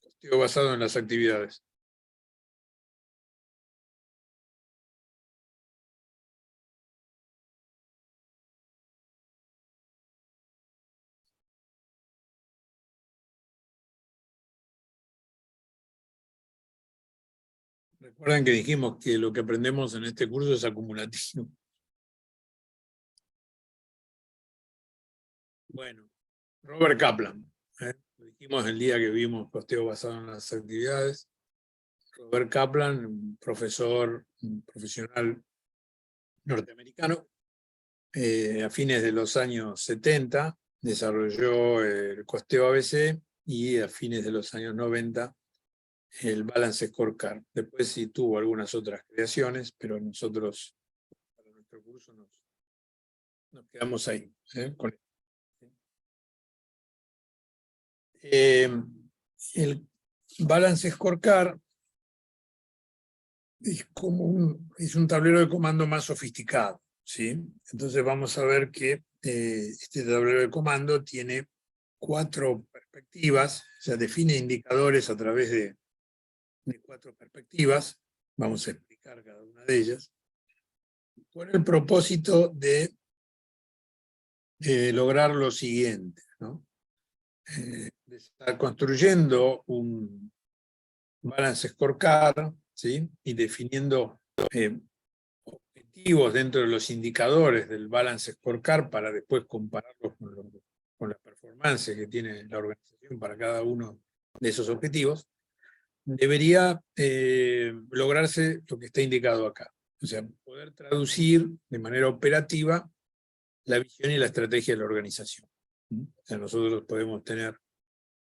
costeo basado en las actividades? Recuerden que dijimos que lo que aprendemos en este curso es acumulativo. Bueno, Robert Kaplan. Lo dijimos el día que vimos costeo basado en las actividades. Robert Kaplan, un profesional norteamericano, a fines de los años 70 desarrolló el costeo ABC y a fines de los años 90 el Balance Scorecard. Después sí tuvo algunas otras creaciones, pero nosotros, para nuestro curso, nos quedamos ahí. Con el Balance Scorecard es un tablero de comando más sofisticado, ¿sí? Entonces vamos a ver que este tablero de comando tiene 4 perspectivas, o sea, define indicadores a través de 4 perspectivas. Vamos a explicar cada una de ellas, con el propósito de lograr lo siguiente, ¿no? De estar construyendo un Balance Scorecard, ¿sí? Y definiendo objetivos dentro de los indicadores del Balance Scorecard para después compararlos con la performance que tiene la organización para cada uno de esos objetivos, debería lograrse lo que está indicado acá. O sea, poder traducir de manera operativa la visión y la estrategia de la organización. O sea, nosotros podemos tener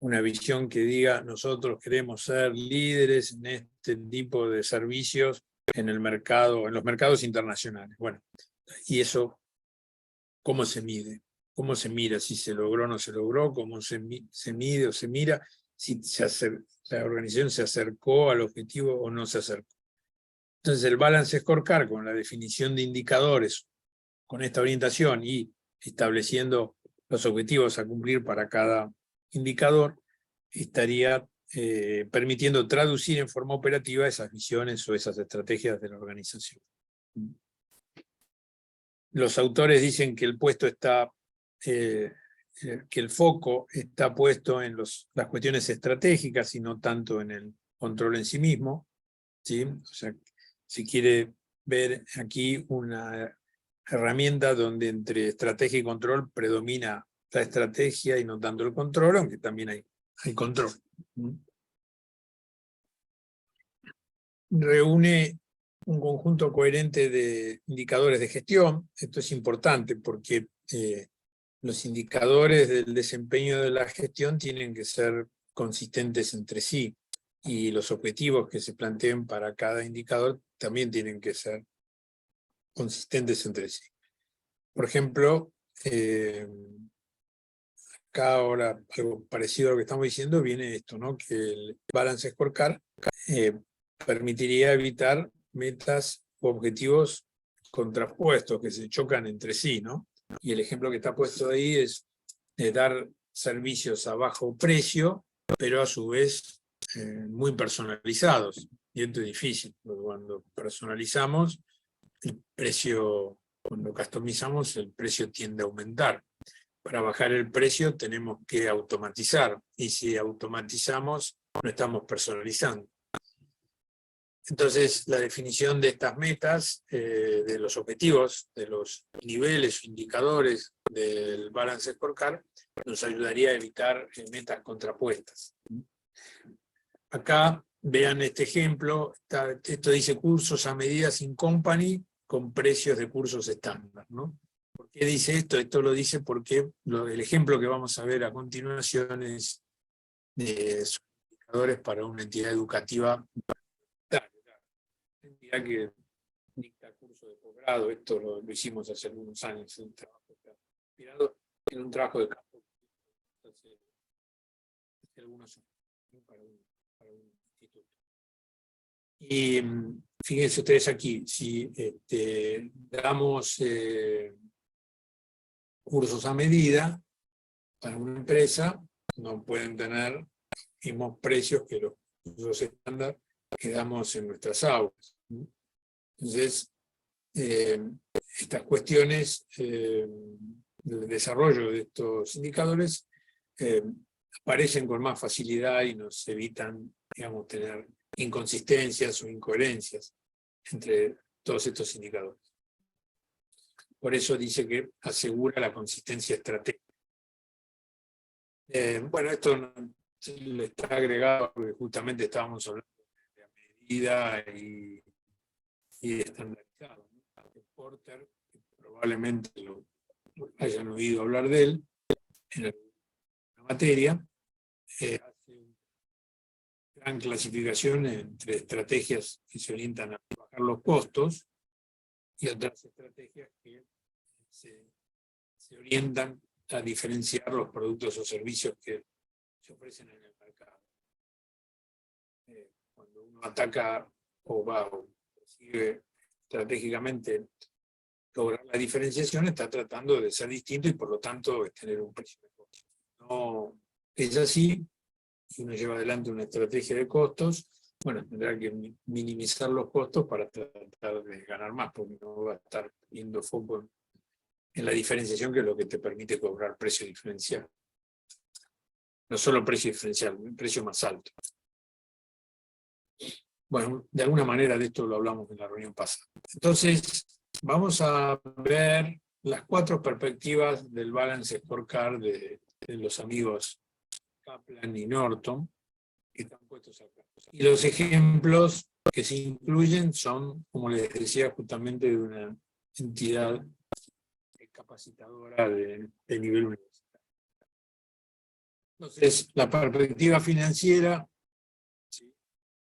una visión que diga, nosotros queremos ser líderes en este tipo de servicios en el mercado, en los mercados internacionales. Bueno, y eso, ¿cómo se mide? ¿Cómo se mira? Si se logró o no se logró, cómo se mide o se mira, si la organización se acercó al objetivo o no se acercó. Entonces el Balance Scorecard, con la definición de indicadores, con esta orientación y estableciendo los objetivos a cumplir para cada indicador, estaría permitiendo traducir en forma operativa esas visiones o esas estrategias de la organización. Los autores dicen que el puesto está, que el foco está puesto en las cuestiones estratégicas y no tanto en el control en sí mismo, ¿sí? O sea, si quiere ver aquí una herramienta donde entre estrategia y control predomina la estrategia y no tanto el control, aunque también hay control. Reúne un conjunto coherente de indicadores de gestión. Esto es importante porque los indicadores del desempeño de la gestión tienen que ser consistentes entre sí y los objetivos que se planteen para cada indicador también tienen que ser consistentes entre sí. Por ejemplo, acá ahora algo parecido a lo que estamos diciendo viene esto, ¿no? Que el Balance Scorecard permitiría evitar metas u objetivos contrapuestos que se chocan entre sí, ¿no? Y el ejemplo que está puesto ahí es dar servicios a bajo precio, pero a su vez muy personalizados. Y esto es difícil, porque cuando personalizamos, el precio, cuando customizamos, el precio tiende a aumentar. Para bajar el precio tenemos que automatizar, y si automatizamos, no estamos personalizando. Entonces, la definición de estas metas, de los objetivos, de los niveles o indicadores del Balance Scorecard, nos ayudaría a evitar metas contrapuestas. Acá, vean este ejemplo, esto dice cursos a medida sin company con precios de cursos estándar, ¿no? ¿Por qué dice esto? Esto lo dice porque el ejemplo que vamos a ver a continuación es de indicadores para una entidad educativa que dicta curso de posgrado. Esto lo hicimos hace algunos años, un trabajo inspirado en un trabajo de campo hace algunos años para un instituto. Y fíjense ustedes aquí, si damos cursos a medida para una empresa, no pueden tener los mismos precios que los cursos estándar que damos en nuestras aulas. Entonces, estas cuestiones del desarrollo de estos indicadores aparecen con más facilidad y nos evitan, digamos, tener inconsistencias o incoherencias entre todos estos indicadores. Por eso dice que asegura la consistencia estratégica. Bueno, esto le está agregado porque justamente estábamos hablando de medida y estandarizado, ¿no? Porter, probablemente lo hayan oído hablar de él en la materia, hace gran clasificación entre estrategias que se orientan a bajar los costos y otras estrategias que se orientan a diferenciar los productos o servicios que se ofrecen en el mercado. Cuando uno ataca o persigue estratégicamente lograr la diferenciación, está tratando de ser distinto y por lo tanto es tener un precio mejor. No es así, si uno lleva adelante una estrategia de costos, bueno, tendrá que minimizar los costos para tratar de ganar más, porque no va a estar poniendo foco en la diferenciación, que es lo que te permite cobrar precio diferencial. No solo precio diferencial, un precio más alto. Bueno, de alguna manera de esto lo hablamos en la reunión pasada. Entonces, vamos a ver las 4 perspectivas del Balance Scorecard de los amigos Kaplan y Norton, que están puestos acá. Y los ejemplos que se incluyen son, como les decía, justamente de una entidad capacitadora de nivel universitario. Entonces, la perspectiva financiera, ¿sí?,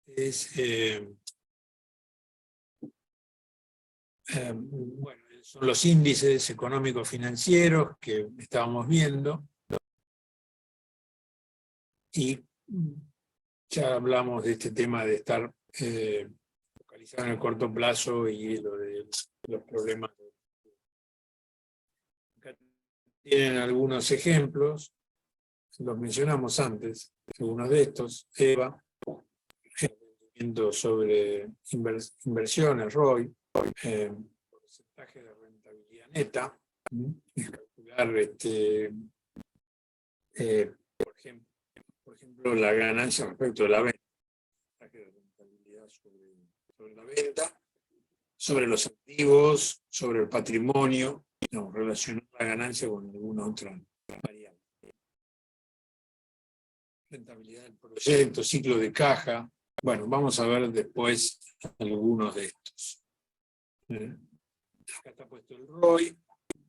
es, bueno, son los índices económicos financieros que estábamos viendo, y ya hablamos de este tema de estar focalizado en el corto plazo y lo de los problemas. Acá tienen algunos ejemplos, los mencionamos antes, algunos de estos. EVA, sobre inversiones, ROI, porcentaje de rentabilidad neta, calcular, por ejemplo, la ganancia respecto de la venta, porcentaje de rentabilidad sobre la venta, sobre los activos, sobre el patrimonio, no, relacionar la ganancia con alguna otra variable. Rentabilidad del proyecto, ciclo de caja. Bueno, vamos a ver después algunos de estos. Acá está puesto el ROI,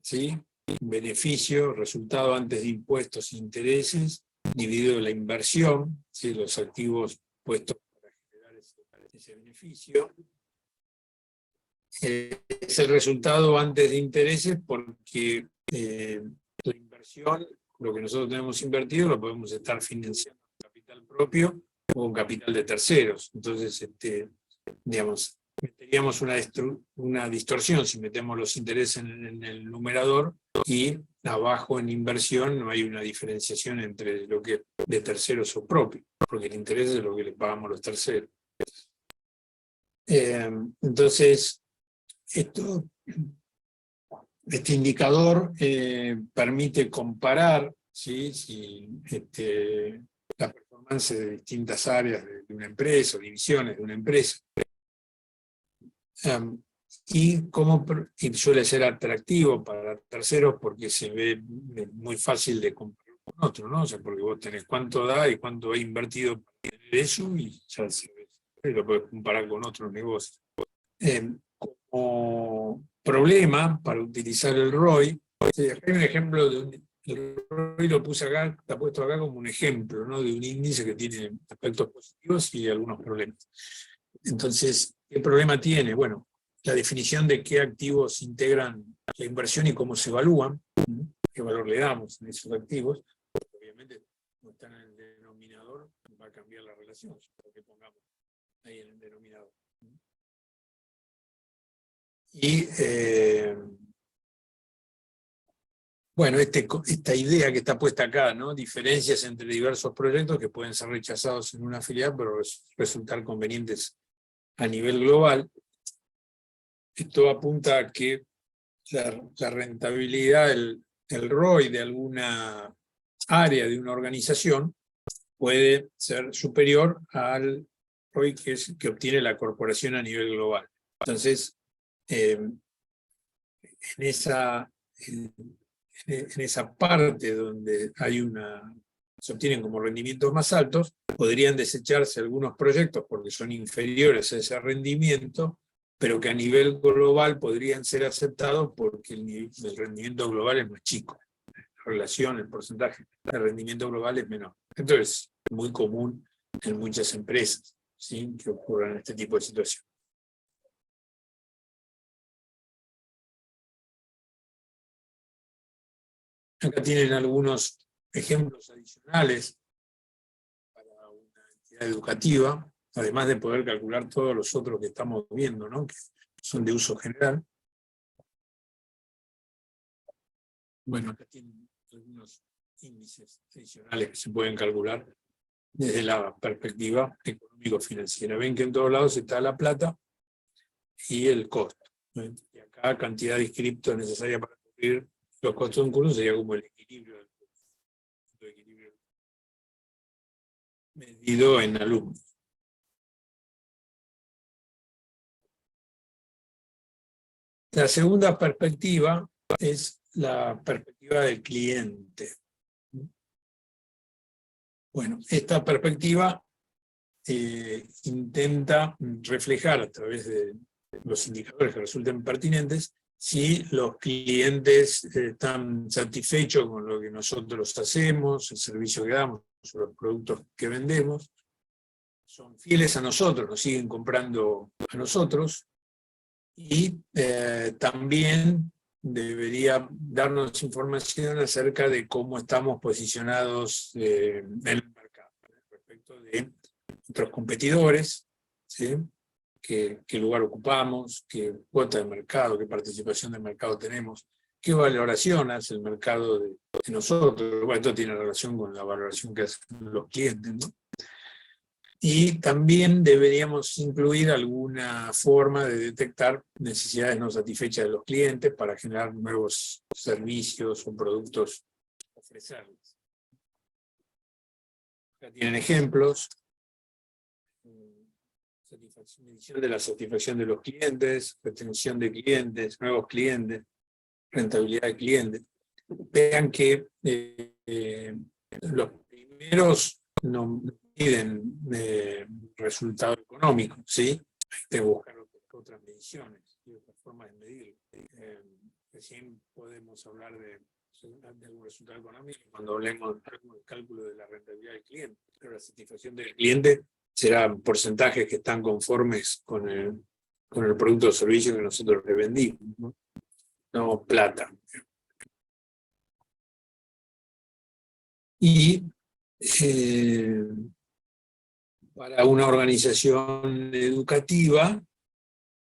¿sí? Beneficio, resultado antes de impuestos e intereses, dividido la inversión, ¿sí?, los activos puestos para generar ese beneficio. Es el resultado antes de intereses porque la inversión, lo que nosotros tenemos invertido, lo podemos estar financiando con capital propio o con capital de terceros. Entonces, digamos, meteríamos una distorsión si metemos los intereses en el numerador, y abajo en inversión no hay una diferenciación entre lo que es de terceros o propio, porque el interés es lo que le pagamos los terceros. Entonces, este indicador permite comparar, ¿sí?, si la performance de distintas áreas de una empresa o divisiones de una empresa. Y suele ser atractivo para terceros porque se ve muy fácil de comparar con otro, ¿no? O sea, porque vos tenés cuánto da y cuánto he invertido para tener eso, y ya se ve, y lo podés comparar con otros negocios. Como problema para utilizar el ROI, hay un ejemplo el ROI lo puse acá, está puesto acá como un ejemplo, ¿no?, de un índice que tiene aspectos positivos y algunos problemas. Entonces, ¿qué problema tiene? Bueno, la definición de qué activos integran la inversión y cómo se evalúan, qué valor le damos a esos activos. Obviamente, como están en el denominador, va a cambiar la relación, que pongamos ahí en el denominador. Y bueno, esta idea que está puesta acá, ¿no?, diferencias entre diversos proyectos que pueden ser rechazados en una filial, pero resultar convenientes a nivel global. Esto apunta a que la rentabilidad, el ROI de alguna área de una organización puede ser superior al ROI que obtiene la corporación a nivel global. Entonces, en esa parte donde se obtienen como rendimientos más altos, podrían desecharse algunos proyectos porque son inferiores a ese rendimiento, pero que a nivel global podrían ser aceptados porque el rendimiento global es más chico. La relación, el porcentaje de rendimiento global es menor. Entonces, es muy común en muchas empresas, ¿sí?, que ocurran este tipo de situaciones. Acá tienen algunos ejemplos adicionales para una entidad educativa, además de poder calcular todos los otros que estamos viendo, ¿no?, que son de uso general. Bueno, acá tienen algunos índices adicionales que se pueden calcular desde la perspectiva económico-financiera. Ven que en todos lados está la plata y el costo, ¿no? Y acá cantidad de inscriptos necesaria para cubrir los costos de un curso sería como el equilibrio del curso, el equilibrio medido en alumnos. La segunda perspectiva es la perspectiva del cliente. Bueno, esta perspectiva intenta reflejar a través de los indicadores que resulten pertinentes si los clientes están satisfechos con lo que nosotros hacemos, el servicio que damos, los productos que vendemos, son fieles a nosotros, nos siguen comprando a nosotros, y también debería darnos información acerca de cómo estamos posicionados en el mercado respecto de nuestros competidores, ¿sí?, qué lugar ocupamos, qué cuota de mercado, qué participación de mercado tenemos, qué valoración hace el mercado de nosotros. Bueno, esto tiene relación con la valoración que hacen los clientes, ¿no? Y también deberíamos incluir alguna forma de detectar necesidades no satisfechas de los clientes para generar nuevos servicios o productos a ofrecerles. Acá tienen ejemplos. Medición de la satisfacción de los clientes, retención de clientes, nuevos clientes, rentabilidad de clientes. Vean que los primeros no miden resultado económico, ¿sí? Hay que buscar otras mediciones y otras formas de medirlo. Recién podemos hablar de algún resultado económico cuando hablemos del cálculo de la rentabilidad del cliente. Pero la satisfacción del cliente serán porcentajes que están conformes con el producto o servicio que nosotros le vendimos, ¿no? No plata. Y para una organización educativa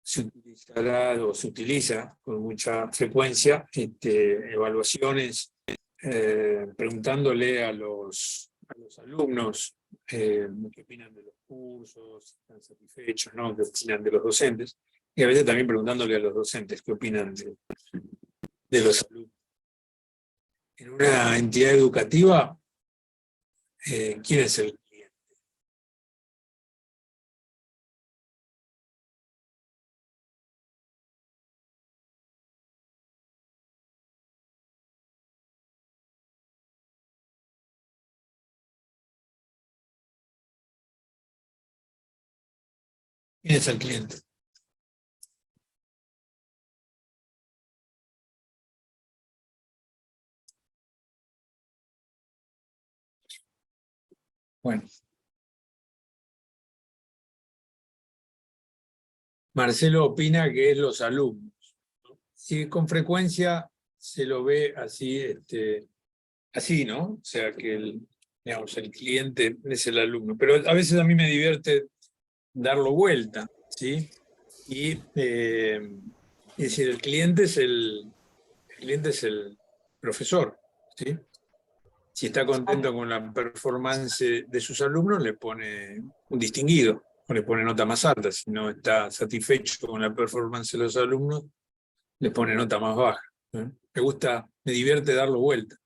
se utilizará o se utiliza con mucha frecuencia evaluaciones preguntándole a los alumnos qué opinan de los cursos, están satisfechos, ¿no?, qué opinan de los docentes, y a veces también preguntándole a los docentes qué opinan de los alumnos. En una entidad educativa, ¿quién es el cliente? ¿Quién es el cliente? Bueno. Marcelo opina que es los alumnos, ¿no? Y con frecuencia se lo ve así, así, ¿no? O sea, que digamos, el cliente es el alumno. Pero a veces a mí me divierte darlo vuelta, ¿sí? Y es decir, el cliente es el profesor, ¿sí? Si está contento con la performance de sus alumnos, le pone un distinguido, o le pone nota más alta. Si no está satisfecho con la performance de los alumnos, le pone nota más baja, ¿eh? Me divierte darlo vuelta.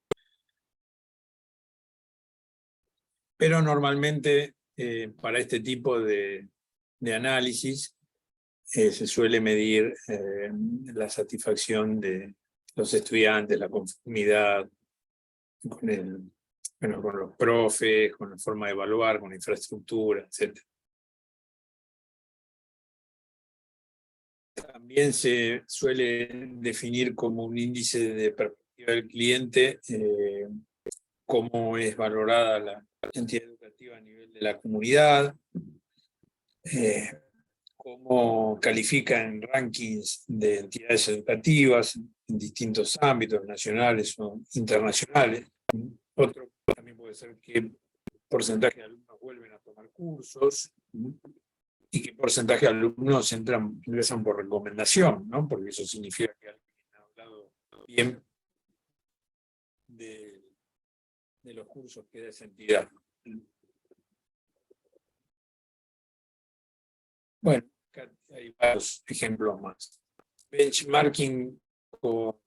Pero normalmente para este tipo de análisis se suele medir la satisfacción de los estudiantes, la conformidad con los profes, con la forma de evaluar, con la infraestructura, etc. También se suele definir como un índice de perspectiva del cliente cómo es valorada entidad educativa a nivel de la comunidad, cómo califica en rankings de entidades educativas en distintos ámbitos, nacionales o internacionales. Otro también puede ser qué porcentaje de alumnos vuelven a tomar cursos y qué porcentaje de alumnos ingresan por recomendación, ¿no? Porque eso significa que alguien ha hablado bien de los cursos que da esa entidad. Bueno, acá hay varios ejemplos más. Benchmarking con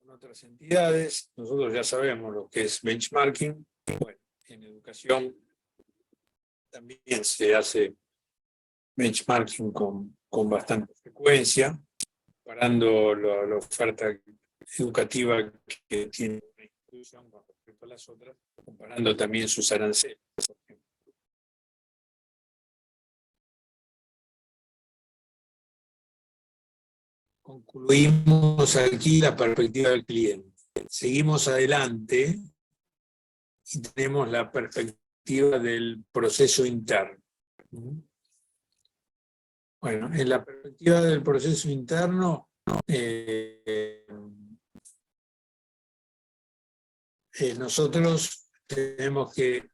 otras entidades. Nosotros ya sabemos lo que es benchmarking. Bueno, en educación también se hace benchmarking con bastante frecuencia, comparando la oferta educativa que tiene una institución con respecto a las otras, comparando también sus aranceles, por ejemplo. Concluimos aquí la perspectiva del cliente. Seguimos adelante y tenemos la perspectiva del proceso interno. Bueno, en la perspectiva del proceso interno, nosotros tenemos que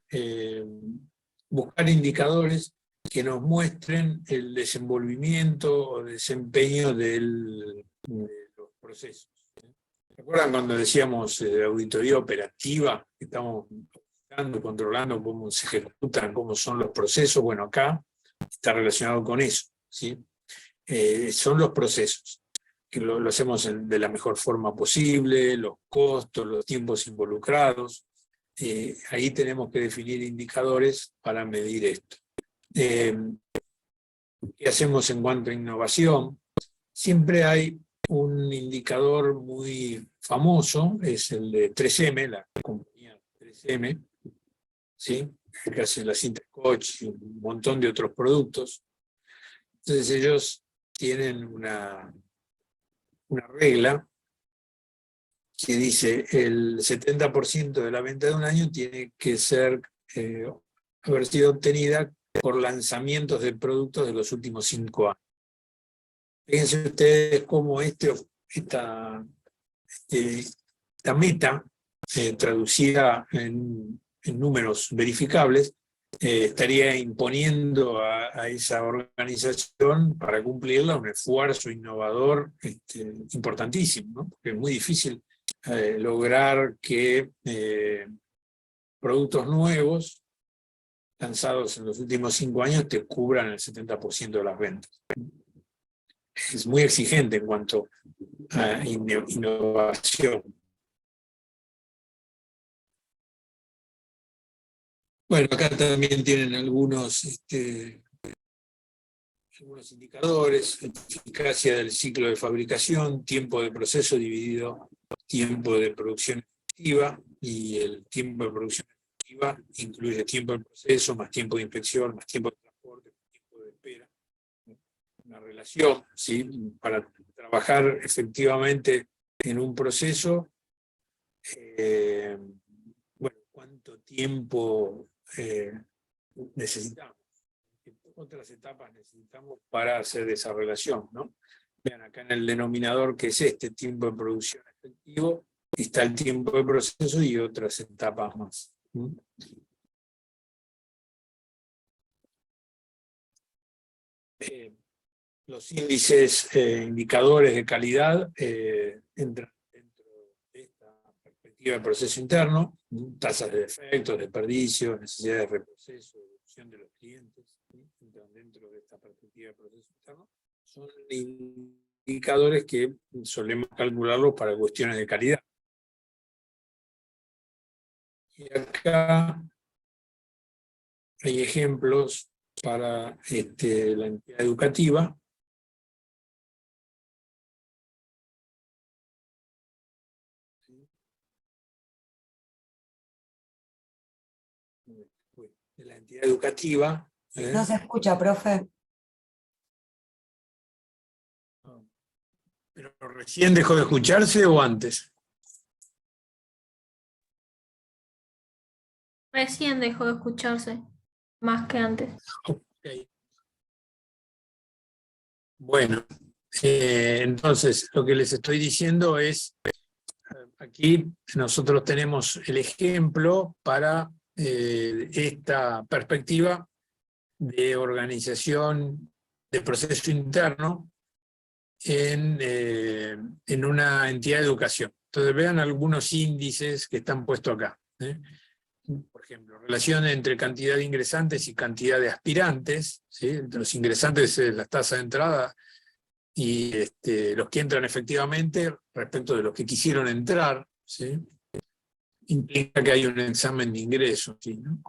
buscar indicadores que nos muestren el desenvolvimiento o desempeño de los procesos. ¿Se acuerdan cuando decíamos auditoría operativa? Que estamos controlando cómo se ejecutan, cómo son los procesos. Bueno, acá está relacionado con eso, ¿sí? Son los procesos, que lo hacemos de la mejor forma posible, los costos, los tiempos involucrados. Ahí tenemos que definir indicadores para medir esto. ¿Qué hacemos en cuanto a innovación? Siempre hay un indicador muy famoso, es el de 3M, la compañía 3M, ¿sí? Que hace la cinta Scotch y un montón de otros productos. Entonces ellos tienen una regla que dice el 70% de la venta de un año tiene que haber sido obtenida por lanzamientos de productos de los últimos 5 años. Fíjense ustedes cómo esta meta, traducida en números verificables, estaría imponiendo a esa organización para cumplirla un esfuerzo innovador importantísimo, ¿no? Porque es muy difícil lograr que productos nuevos lanzados en los últimos 5 años te cubran el 70% de las ventas. Es muy exigente en cuanto a innovación. Bueno, acá también tienen algunos indicadores: eficacia del ciclo de fabricación, tiempo de proceso dividido tiempo de producción efectiva, y el tiempo de producción efectiva incluye tiempo de proceso, más tiempo de inspección, más tiempo de transporte, más tiempo de espera. Una relación, ¿sí? Para trabajar efectivamente en un proceso, bueno, ¿cuánto tiempo necesitamos? Otras etapas necesitamos para hacer esa relación, ¿no? Vean acá en el denominador, que es este tiempo de producción efectivo, está el tiempo de proceso y otras etapas más. Los índices, indicadores de calidad entran dentro de esta perspectiva de proceso interno: tasas de defectos, desperdicios, necesidades de reproceso, evolución de los clientes, entran dentro de esta perspectiva de proceso interno. Son indicadores que solemos calcularlos para cuestiones de calidad. Y acá hay ejemplos para la entidad educativa. De la entidad educativa. No se escucha, profe. ¿Pero recién dejó de escucharse o antes? Recién dejó de escucharse, más que antes. Ok. Bueno, entonces lo que les estoy diciendo es, aquí nosotros tenemos el ejemplo para esta perspectiva de organización de proceso interno en una entidad de educación. Entonces vean algunos índices que están puestos acá. Por ejemplo, relación entre cantidad de ingresantes y cantidad de aspirantes, ¿sí? Entre los ingresantes es la tasa de entrada y los que entran efectivamente respecto de los que quisieron entrar, ¿sí? Implica que hay un examen de ingreso, ¿sí? ¿No?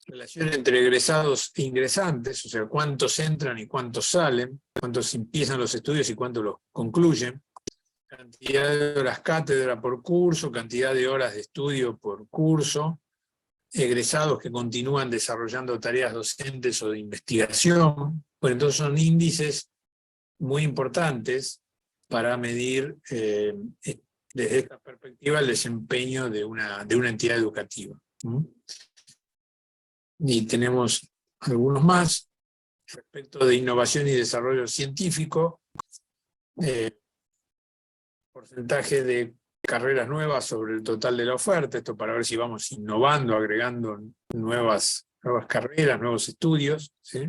Relación entre egresados e ingresantes, o sea, cuántos entran y cuántos salen, cuántos empiezan los estudios y cuántos los concluyen, cantidad de horas cátedra por curso, cantidad de horas de estudio por curso, egresados que continúan desarrollando tareas docentes o de investigación. Bueno, entonces son índices muy importantes para medir desde esta perspectiva el desempeño de una entidad educativa. Y tenemos algunos más respecto de innovación y desarrollo científico, porcentaje de carreras nuevas sobre el total de la oferta, esto para ver si vamos innovando, agregando nuevas carreras, nuevos estudios, ¿sí?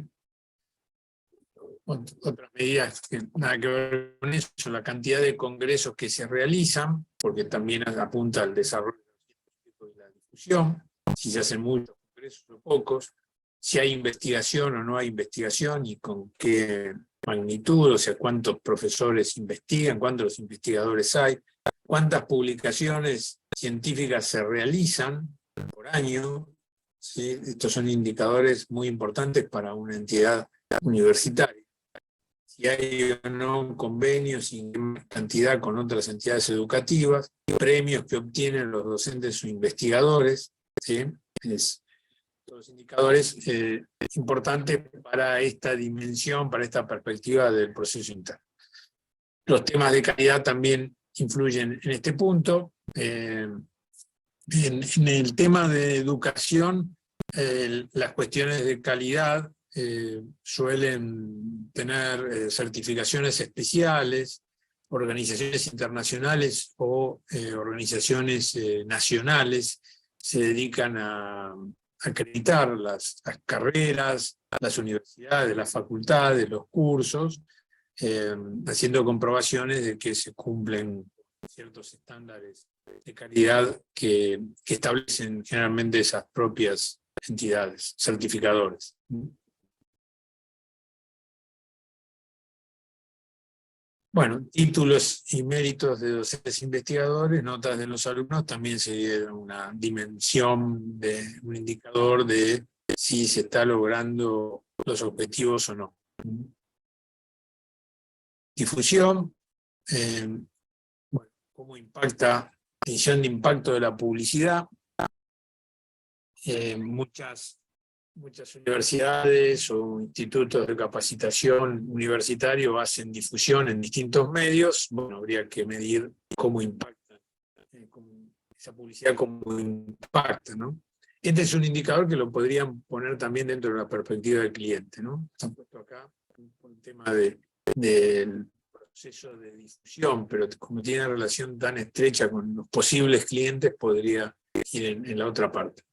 Otras medidas que nada que ver con eso, la cantidad de congresos que se realizan, porque también apunta al desarrollo científico y la difusión, si se hacen muchos congresos o pocos, si hay investigación o no hay investigación y con qué magnitud, o sea, cuántos profesores investigan, cuántos investigadores hay, cuántas publicaciones científicas se realizan por año, ¿sí? Estos son indicadores muy importantes para una entidad universitaria. Si hay o no convenios y cantidad con otras entidades educativas, premios que obtienen los docentes o investigadores, ¿sí? Los indicadores importantes para esta dimensión, para esta perspectiva del proceso interno. Los temas de calidad también influyen en este punto. En el tema de educación, las cuestiones de calidad suelen tener certificaciones especiales, organizaciones internacionales o organizaciones nacionales se dedican a acreditar las carreras, las universidades, las facultades, los cursos, haciendo comprobaciones de que se cumplen ciertos estándares de calidad que establecen generalmente esas propias entidades, certificadores. Bueno, títulos y méritos de docentes investigadores, notas de los alumnos, también sería una dimensión, de un indicador de si se está logrando los objetivos o no. Difusión, bueno, cómo impacta, medición de impacto de la publicidad. Muchas universidades o institutos de capacitación universitario hacen difusión en distintos medios. Bueno, habría que medir cómo impacta, esa publicidad cómo impacta, ¿no? Este es un indicador que lo podrían poner también dentro de la perspectiva del cliente, ¿no? Está puesto acá un tema del proceso de difusión, pero como tiene una relación tan estrecha con los posibles clientes, podría ir en la otra parte.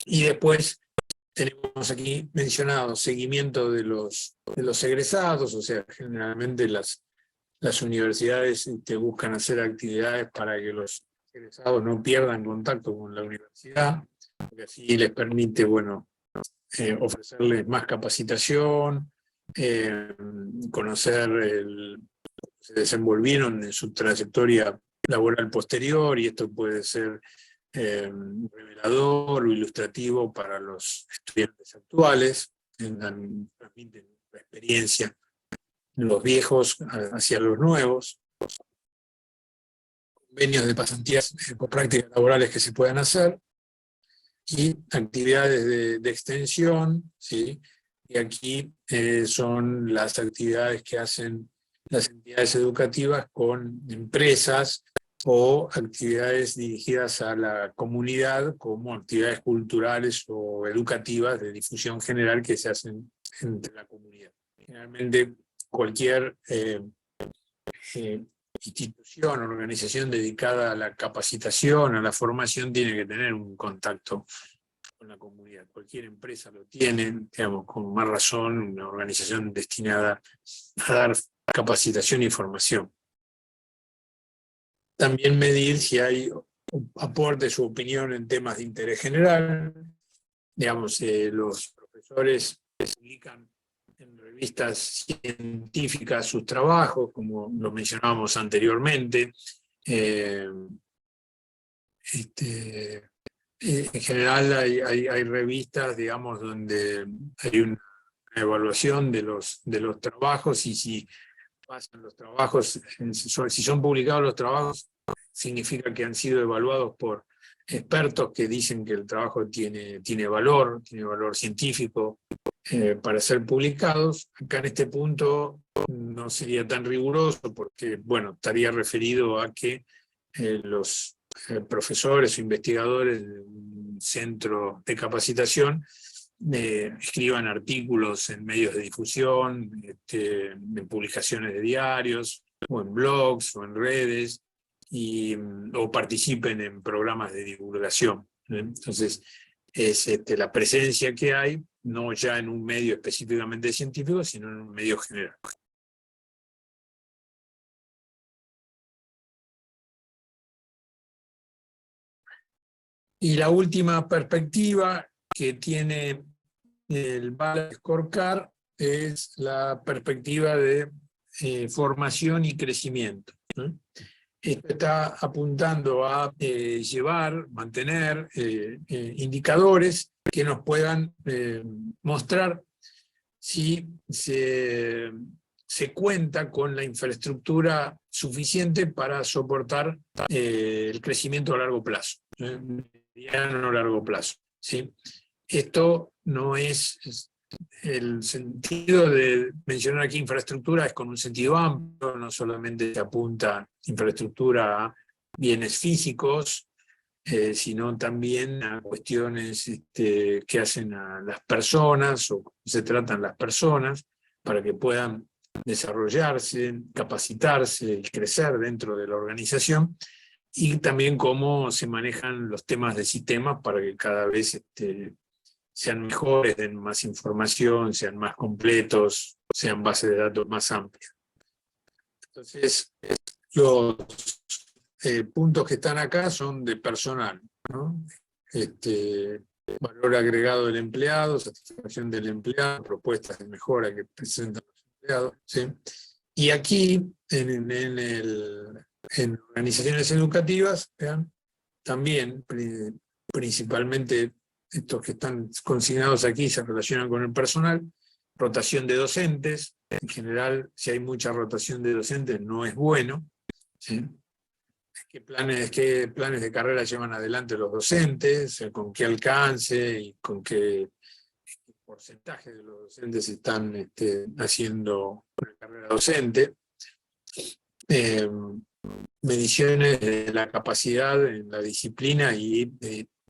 Y después tenemos aquí mencionado seguimiento de los egresados, o sea, generalmente las universidades buscan hacer actividades para que los egresados no pierdan contacto con la universidad, porque así les permite, bueno, ofrecerles más capacitación, conocer se desenvolvieron en su trayectoria laboral posterior, y esto puede ser revelador o ilustrativo para los estudiantes actuales, transmiten la experiencia de los viejos hacia los nuevos, convenios de pasantías por prácticas laborales que se puedan hacer, y actividades de extensión, ¿sí? Y aquí son las actividades que hacen las entidades educativas con empresas o actividades dirigidas a la comunidad como actividades culturales o educativas de difusión general que se hacen entre la comunidad. Generalmente cualquier institución, organización dedicada a la capacitación, a la formación, tiene que tener un contacto con la comunidad. Cualquier empresa lo tiene, digamos, con más razón, una organización destinada a dar capacitación y formación. También medir si hay aportes u opinión en temas de interés general. Digamos, los profesores publican en revistas científicas sus trabajos, como lo mencionábamos anteriormente. En general hay revistas, digamos, donde hay una evaluación de los trabajos, y si pasan los trabajos, si son publicados los trabajos, significa que han sido evaluados por expertos que dicen que el trabajo tiene valor científico para ser publicados. Acá en este punto no sería tan riguroso porque, bueno, estaría referido a que los profesores o investigadores de un centro de capacitación escriban artículos en medios de difusión, en publicaciones de diarios, o en blogs, o en redes, o participen en programas de divulgación. Entonces, es la presencia que hay, no ya en un medio específicamente científico, sino en un medio general. Y la última perspectiva que tiene el Balance Scorecard es la perspectiva de formación y crecimiento. Esto está apuntando a mantener indicadores que nos puedan mostrar si se cuenta con la infraestructura suficiente para soportar el crecimiento a largo plazo, mediano o largo plazo, ¿sí? Esto no es el sentido de mencionar aquí infraestructura, es con un sentido amplio, no solamente se apunta infraestructura a bienes físicos, sino también a cuestiones que hacen a las personas, o se tratan las personas, para que puedan desarrollarse, capacitarse y crecer dentro de la organización, y también cómo se manejan los temas de sistemas para que cada vez sean mejores, den más información, sean más completos, sean bases de datos más amplias. Entonces, los puntos que están acá son de personal, ¿no? Valor agregado del empleado, satisfacción del empleado, propuestas de mejora que presentan los empleados, ¿sí? Y aquí, en organizaciones educativas, vean, también principalmente estos que están consignados aquí se relacionan con el personal, rotación de docentes. En general, si hay mucha rotación de docentes no es bueno, ¿sí? ¿Qué planes de carrera llevan adelante los docentes? ¿Con qué alcance y con qué porcentaje de los docentes están haciendo una carrera docente? Mediciones de la capacidad en la disciplina y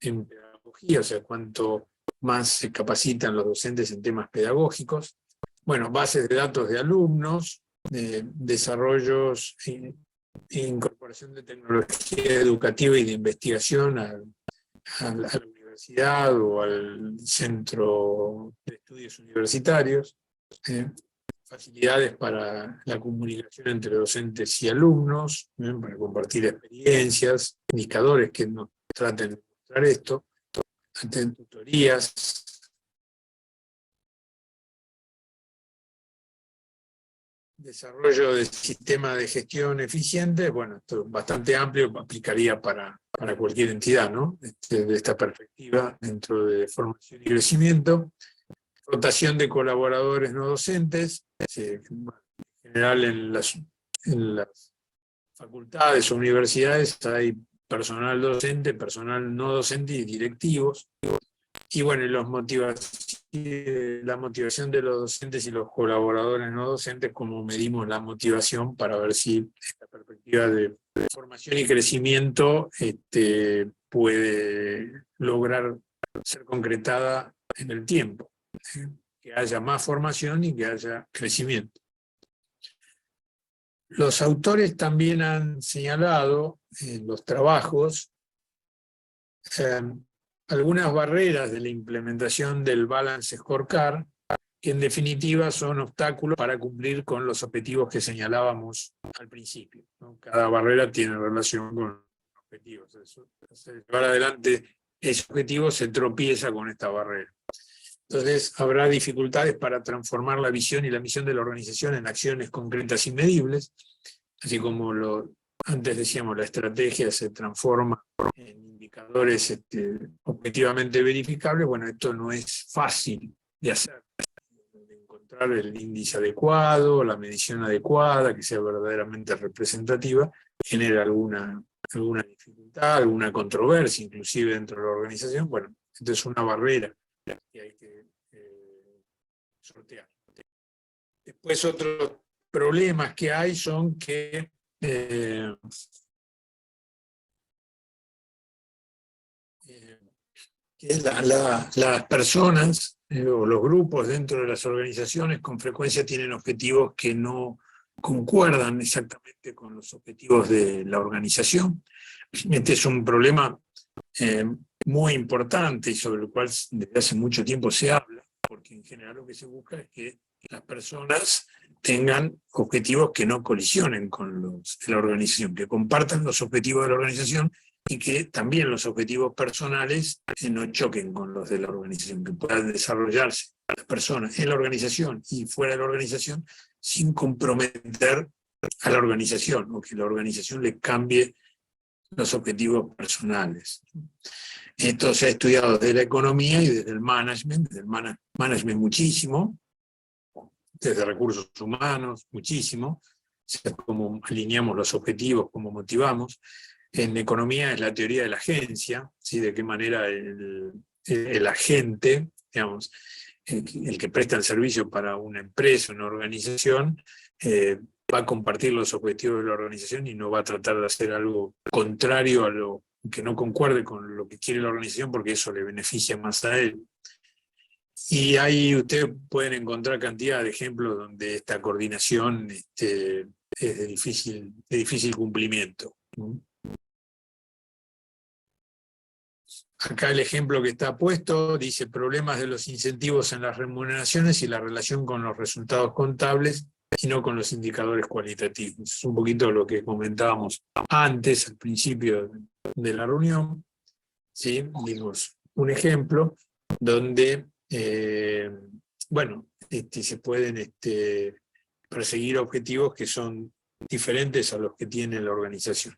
en pedagogía, o sea, cuánto más se capacitan los docentes en temas pedagógicos. Bueno, bases de datos de alumnos, desarrollos e incorporación de tecnología educativa y de investigación a la universidad o al centro de estudios universitarios. Facilidades para la comunicación entre docentes y alumnos, para compartir experiencias, indicadores que nos traten de mostrar esto, tutorías, desarrollo de sistemas de gestión eficientes. Bueno, esto es bastante amplio, aplicaría para cualquier entidad, ¿no? De esta perspectiva, dentro de formación y crecimiento. Rotación de colaboradores no docentes, en general en las facultades o universidades hay personal docente, personal no docente y directivos. Y bueno, la motivación de los docentes y los colaboradores no docentes, como medimos la motivación para ver si esta perspectiva de formación y crecimiento puede lograr ser concretada en el tiempo, ¿sí? Que haya más formación y que haya crecimiento. Los autores también han señalado en los trabajos algunas barreras de la implementación del Balance Scorecard, que en definitiva son obstáculos para cumplir con los objetivos que señalábamos al principio, ¿no? Cada barrera tiene relación con objetivos. Llevar adelante ese objetivo se tropieza con esta barrera. Entonces habrá dificultades para transformar la visión y la misión de la organización en acciones concretas y medibles, así como antes decíamos, la estrategia se transforma en indicadores objetivamente verificables. Bueno, esto no es fácil de hacer, de encontrar el índice adecuado, la medición adecuada, que sea verdaderamente representativa, genera alguna dificultad, alguna controversia, inclusive dentro de la organización. Bueno, esto es una barrera que hay que sortear. Después otros problemas que hay son que las personas o los grupos dentro de las organizaciones con frecuencia tienen objetivos que no concuerdan exactamente con los objetivos de la organización. Este es un problema muy importante y sobre el cual desde hace mucho tiempo se habla, porque en general lo que se busca es que las personas tengan objetivos que no colisionen con los de la organización, que compartan los objetivos de la organización y que también los objetivos personales no choquen con los de la organización, que puedan desarrollarse las personas en la organización y fuera de la organización sin comprometer a la organización o que la organización le cambie los objetivos personales. Esto se ha estudiado desde la economía y desde el management muchísimo, desde recursos humanos muchísimo, cómo alineamos los objetivos, cómo motivamos. En economía es la teoría de la agencia, ¿sí? De qué manera el agente, digamos, el que presta el servicio para una empresa, una organización, va a compartir los objetivos de la organización y no va a tratar de hacer algo contrario a lo que no concuerde con lo que quiere la organización, porque eso le beneficia más a él. Y ahí ustedes pueden encontrar cantidad de ejemplos donde esta coordinación es de difícil cumplimiento. Acá el ejemplo que está puesto dice: problemas de los incentivos en las remuneraciones y la relación con los resultados contables y no con los indicadores cualitativos. Es un poquito lo que comentábamos antes, al principio de la reunión, ¿sí? Dimos un ejemplo donde se pueden perseguir objetivos que son diferentes a los que tiene la organización.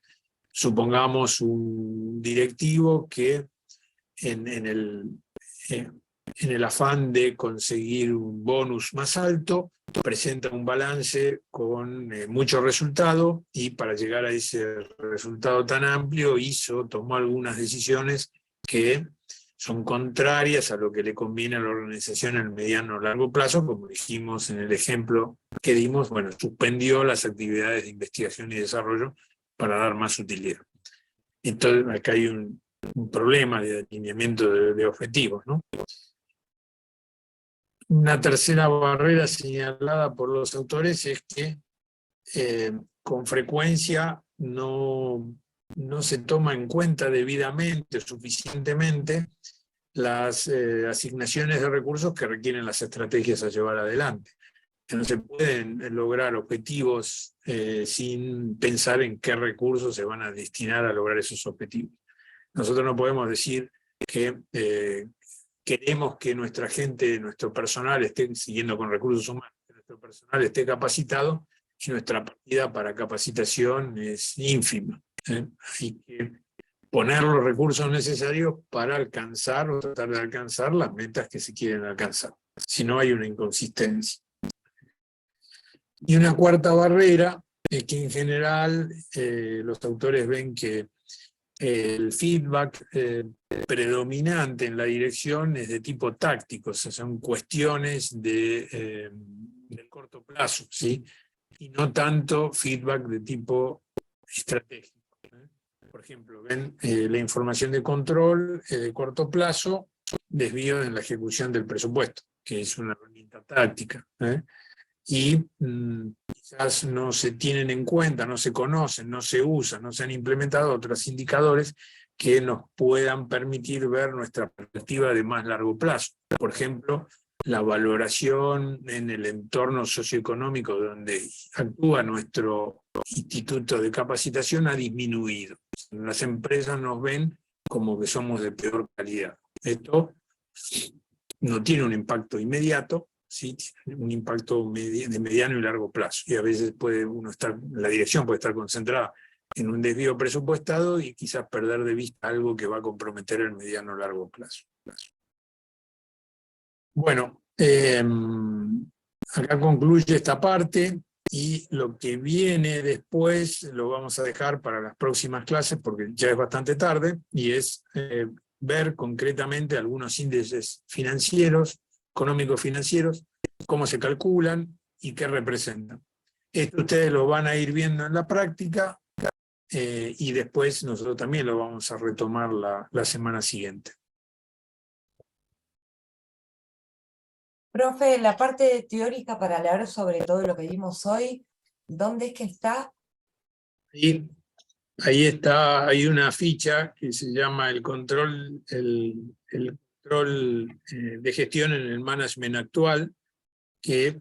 Supongamos un directivo que en el afán de conseguir un bonus más alto, presenta un balance con mucho resultado, y para llegar a ese resultado tan amplio tomó algunas decisiones que son contrarias a lo que le conviene a la organización en el mediano o largo plazo, como dijimos en el ejemplo que dimos. Bueno, suspendió las actividades de investigación y desarrollo para dar más utilidad. Entonces acá hay un problema de alineamiento de objetivos, ¿no? Una tercera barrera señalada por los autores es que con frecuencia no se toma en cuenta debidamente, suficientemente, las asignaciones de recursos que requieren las estrategias a llevar adelante. Que no se pueden lograr objetivos sin pensar en qué recursos se van a destinar a lograr esos objetivos. Nosotros no podemos decir que queremos que nuestra gente, nuestro personal esté, siguiendo con recursos humanos, que nuestro personal esté capacitado, y nuestra partida para capacitación es ínfima. Hay que poner los recursos necesarios para alcanzar o tratar de alcanzar las metas que se quieren alcanzar. Si no, hay una inconsistencia. Y una cuarta barrera es que en general los autores ven que el feedback predominante en la dirección es de tipo táctico, o sea, son cuestiones del corto plazo, ¿sí? Y no tanto feedback de tipo estratégico. Por ejemplo, ven la información de control de corto plazo, desvío en la ejecución del presupuesto, que es una herramienta táctica. Y quizás no se tienen en cuenta, no se conocen, no se usan, no se han implementado otros indicadores que nos puedan permitir ver nuestra perspectiva de más largo plazo. Por ejemplo, la valoración en el entorno socioeconómico donde actúa nuestro instituto de capacitación ha disminuido. Las empresas nos ven como que somos de peor calidad. Esto no tiene un impacto inmediato, sí, tiene un impacto de mediano y largo plazo. Y a veces la dirección puede estar concentrada en un desvío presupuestado y quizás perder de vista algo que va a comprometer el mediano o largo plazo. Bueno, acá concluye esta parte y lo que viene después lo vamos a dejar para las próximas clases porque ya es bastante tarde y es ver concretamente algunos índices financieros, económicos financieros, cómo se calculan y qué representan. Esto ustedes lo van a ir viendo en la práctica y después nosotros también lo vamos a retomar la semana siguiente. Profe, la parte teórica para leer sobre todo lo que vimos hoy, ¿dónde es que está? Y ahí está, hay una ficha que se llama el control de gestión en el management actual, que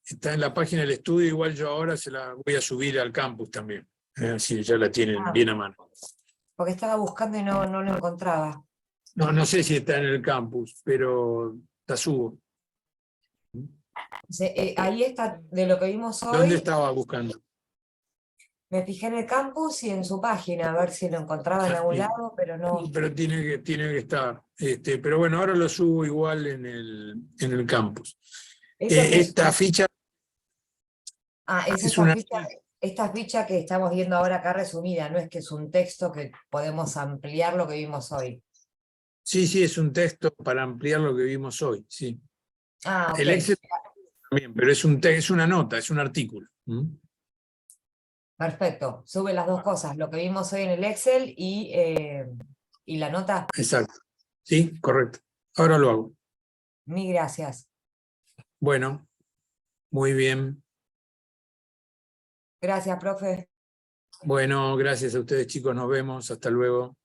está en la página del estudio. Igual yo ahora se la voy a subir al campus también, así ya la tienen bien a mano. Porque estaba buscando y no lo encontraba. No sé si está en el campus, pero la subo. Ahí está, de lo que vimos hoy. ¿Dónde estaba buscando? Me fijé en el campus y en su página, a ver si lo encontraba en algún Bien. lado, pero no. Pero tiene que estar. Pero bueno, ahora lo subo igual en el campus. Esta ficha Es es una... esta ficha que estamos viendo ahora acá resumida, no es que es un texto que podemos ampliar lo que vimos hoy. Sí, es un texto para ampliar lo que vimos hoy, sí. Ok. El Excel también, pero es una nota, es un artículo. Perfecto, sube las dos cosas, lo que vimos hoy en el Excel y la nota. Exacto. Sí, correcto. Ahora lo hago. Mil gracias. Bueno, muy bien. Gracias, profe. Bueno, gracias a ustedes, chicos. Nos vemos. Hasta luego.